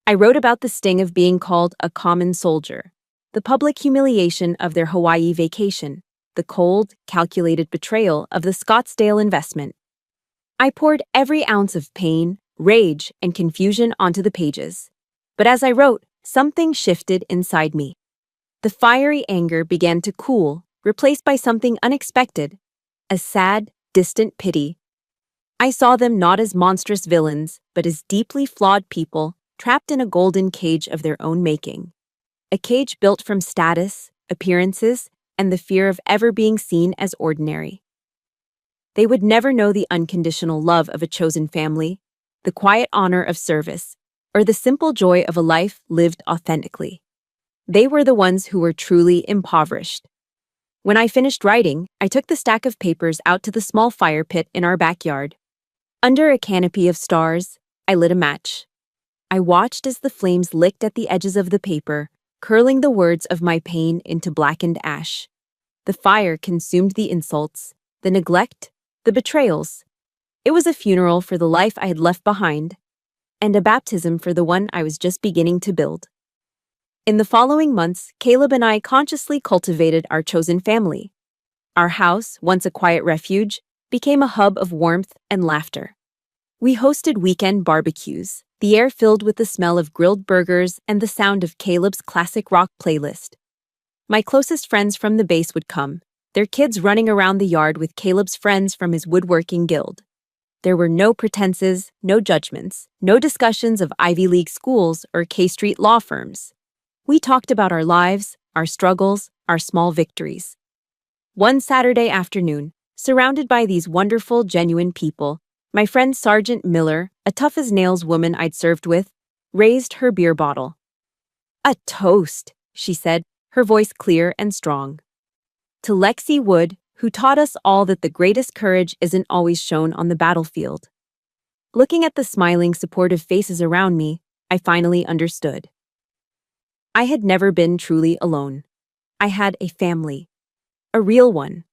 I wrote about the sting of being called a common soldier, the public humiliation of their Hawaii vacation, the cold, calculated betrayal of the Scottsdale investment. I poured every ounce of pain, rage, and confusion onto the pages. But as I wrote, something shifted inside me. The fiery anger began to cool, replaced by something unexpected, a sad, distant pity. I saw them not as monstrous villains, but as deeply flawed people trapped in a golden cage of their own making. A cage built from status, appearances, and the fear of ever being seen as ordinary. They would never know the unconditional love of a chosen family, the quiet honor of service, or the simple joy of a life lived authentically. They were the ones who were truly impoverished. When I finished writing, I took the stack of papers out to the small fire pit in our backyard. Under a canopy of stars, I lit a match. I watched as the flames licked at the edges of the paper, curling the words of my pain into blackened ash. The fire consumed the insults, the neglect, the betrayals. It was a funeral for the life I had left behind. and a baptism for the one I was just beginning to build. In the following months, Caleb and I consciously cultivated our chosen family. Our house, once a quiet refuge, became a hub of warmth and laughter. We hosted weekend barbecues, the air filled with the smell of grilled burgers and the sound of Caleb's classic rock playlist. My closest friends from the base would come, their kids running around the yard with Caleb's friends from his woodworking guild. There were no pretenses, no judgments, no discussions of Ivy League schools or K Street law firms. We talked about our lives, our struggles, our small victories. One Saturday afternoon, surrounded by these wonderful, genuine people, my friend Sergeant Miller, a tough-as-nails woman I'd served with, raised her beer bottle. "A toast," she said, her voice clear and strong. "To Lexi Wood, who taught us all that the greatest courage isn't always shown on the battlefield." Looking at the smiling, supportive faces around me, I finally understood. I had never been truly alone. I had a family. A real one.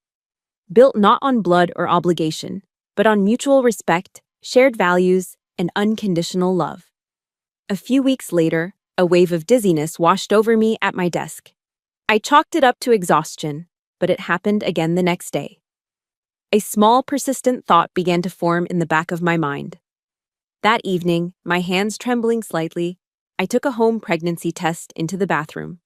Built not on blood or obligation, but on mutual respect, shared values, and unconditional love. A few weeks later, a wave of dizziness washed over me at my desk. I chalked it up to exhaustion, but it happened again the next day. A small, persistent thought began to form in the back of my mind. That evening, my hands trembling slightly, I took a home pregnancy test into the bathroom.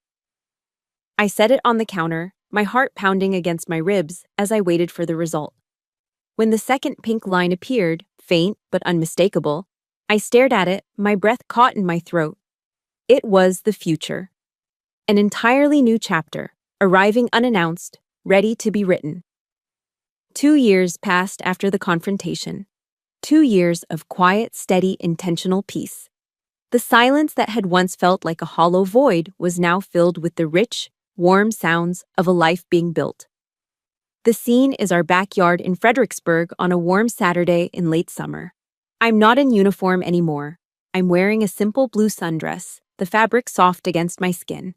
I set it on the counter, my heart pounding against my ribs as I waited for the result. When the second pink line appeared, faint but unmistakable, I stared at it, my breath caught in my throat. It was the future. An entirely new chapter, arriving unannounced, ready to be written. 2 years passed after the confrontation. 2 years of quiet, steady, intentional peace. The silence that had once felt like a hollow void was now filled with the rich, warm sounds of a life being built. The scene is our backyard in Fredericksburg on a warm Saturday in late summer. I'm not in uniform anymore. I'm wearing a simple blue sundress, the fabric soft against my skin.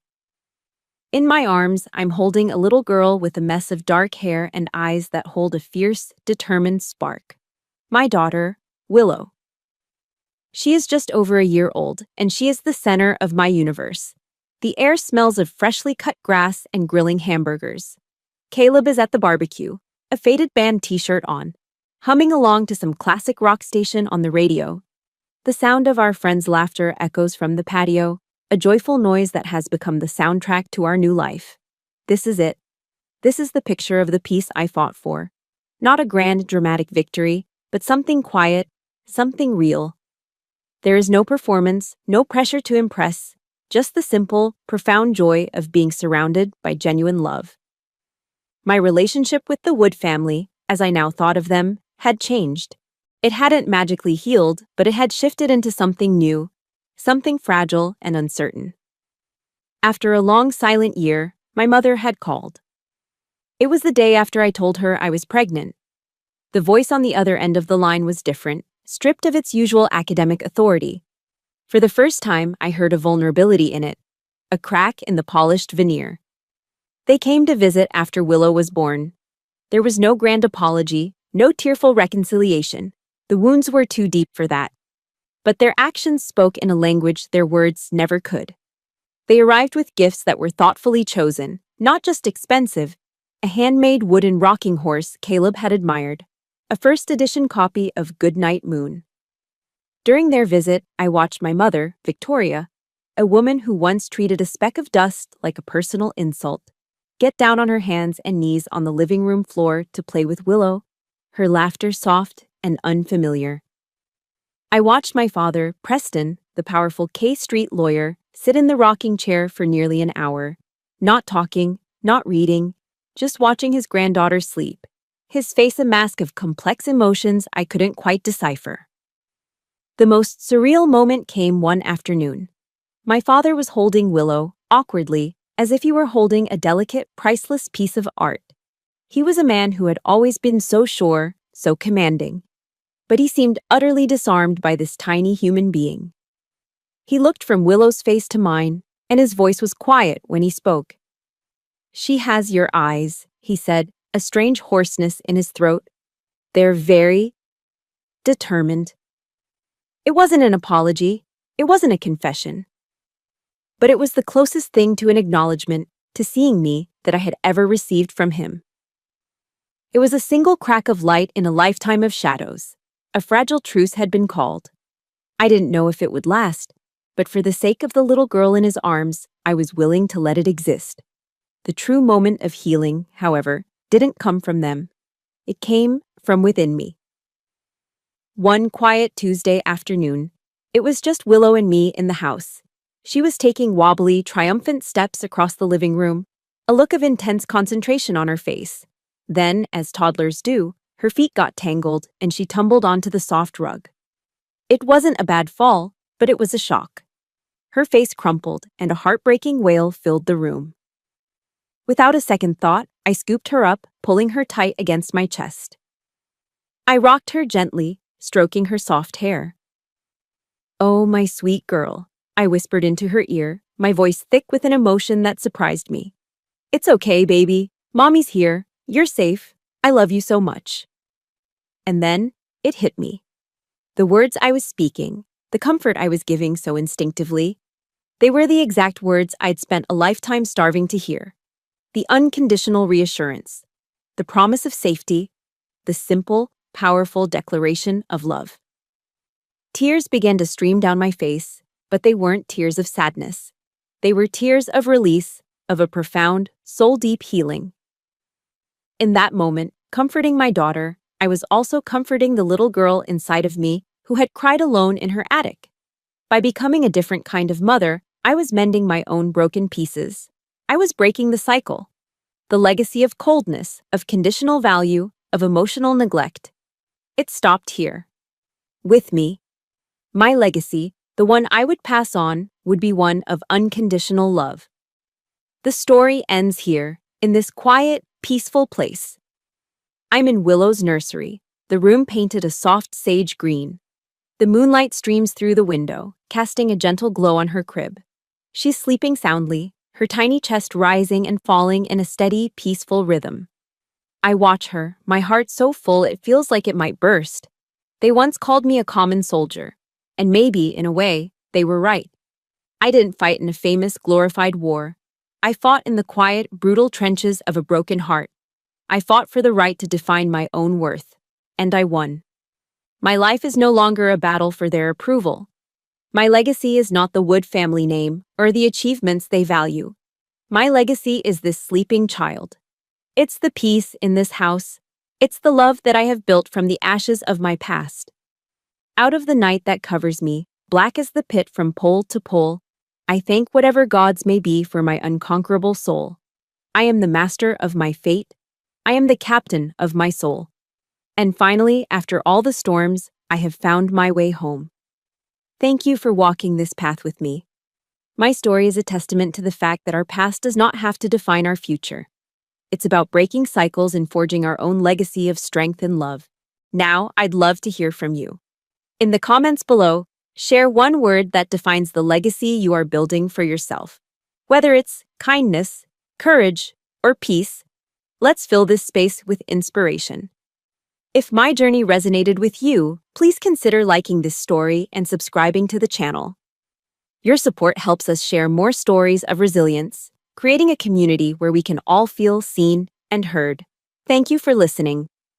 In my arms, I'm holding a little girl with a mess of dark hair and eyes that hold a fierce, determined spark. My daughter, Willow. She is just over a year old, and she is the center of my universe. The air smells of freshly cut grass and grilling hamburgers. Caleb is at the barbecue, a faded band t-shirt on, humming along to some classic rock station on the radio. The sound of our friends' laughter echoes from the patio, a joyful noise that has become the soundtrack to our new life. This is it. This is the picture of the peace I fought for. Not a grand, dramatic victory, but something quiet, something real. There is no performance, no pressure to impress, just the simple, profound joy of being surrounded by genuine love. My relationship with the Wood family, as I now thought of them, had changed. It hadn't magically healed, but it had shifted into something new, something fragile and uncertain. After a long silent year, my mother had called. It was the day after I told her I was pregnant. The voice on the other end of the line was different, stripped of its usual academic authority. For the first time, I heard a vulnerability in it, a crack in the polished veneer. They came to visit after Willow was born. There was no grand apology, no tearful reconciliation. The wounds were too deep for that. But their actions spoke in a language their words never could. They arrived with gifts that were thoughtfully chosen, not just expensive, a handmade wooden rocking horse Caleb had admired, a first-edition copy of Goodnight Moon. During their visit, I watched my mother, Victoria, a woman who once treated a speck of dust like a personal insult, get down on her hands and knees on the living room floor to play with Willow, her laughter soft and unfamiliar. I watched my father, Preston, the powerful K Street lawyer, sit in the rocking chair for nearly an hour, not talking, not reading, just watching his granddaughter sleep, his face a mask of complex emotions I couldn't quite decipher. The most surreal moment came one afternoon. My father was holding Willow, awkwardly, as if he were holding a delicate, priceless piece of art. He was a man who had always been so sure, so commanding. But he seemed utterly disarmed by this tiny human being. He looked from Willow's face to mine, and his voice was quiet when he spoke. "She has your eyes," he said, a strange hoarseness in his throat. "They're very determined." It wasn't an apology. It wasn't a confession. But it was the closest thing to an acknowledgement to seeing me that I had ever received from him. It was a single crack of light in a lifetime of shadows. A fragile truce had been called. I didn't know if it would last, but for the sake of the little girl in his arms, I was willing to let it exist. The true moment of healing, however, didn't come from them. It came from within me. One quiet Tuesday afternoon, it was just Willow and me in the house. She was taking wobbly, triumphant steps across the living room, a look of intense concentration on her face. Then, as toddlers do, her feet got tangled and she tumbled onto the soft rug. It wasn't a bad fall, but it was a shock. Her face crumpled and a heartbreaking wail filled the room. Without a second thought, I scooped her up, pulling her tight against my chest. I rocked her gently, stroking her soft hair. "Oh, my sweet girl," I whispered into her ear, my voice thick with an emotion that surprised me. "It's okay, baby. Mommy's here. You're safe. I love you so much." And then, it hit me. The words I was speaking, the comfort I was giving so instinctively, they were the exact words I'd spent a lifetime starving to hear. The unconditional reassurance, the promise of safety, the simple, powerful declaration of love. Tears began to stream down my face, but they weren't tears of sadness. They were tears of release, of a profound, soul-deep healing. In that moment, comforting my daughter, I was also comforting the little girl inside of me who had cried alone in her attic. By becoming a different kind of mother, I was mending my own broken pieces. I was breaking the cycle. The legacy of coldness, of conditional value, of emotional neglect. It stopped here. With me, my legacy, the one I would pass on, would be one of unconditional love. The story ends here, in this quiet, peaceful place. I'm in Willow's nursery, the room painted a soft sage green. The moonlight streams through the window, casting a gentle glow on her crib. She's sleeping soundly, her tiny chest rising and falling in a steady, peaceful rhythm. I watch her, my heart so full it feels like it might burst. They once called me a common soldier, and maybe, in a way, they were right. I didn't fight in a famous, glorified war. I fought in the quiet, brutal trenches of a broken heart. I fought for the right to define my own worth, and I won. My life is no longer a battle for their approval. My legacy is not the Wood family name or the achievements they value. My legacy is this sleeping child. It's the peace in this house. It's the love that I have built from the ashes of my past. Out of the night that covers me, black as the pit from pole to pole, I thank whatever gods may be for my unconquerable soul. I am the master of my fate. I am the captain of my soul. And finally, after all the storms, I have found my way home. Thank you for walking this path with me. My story is a testament to the fact that our past does not have to define our future. It's about breaking cycles and forging our own legacy of strength and love. Now, I'd love to hear from you. In the comments below, share one word that defines the legacy you are building for yourself. Whether it's kindness, courage, or peace, let's fill this space with inspiration. If my journey resonated with you, please consider liking this story and subscribing to the channel. Your support helps us share more stories of resilience, creating a community where we can all feel seen and heard. Thank you for listening.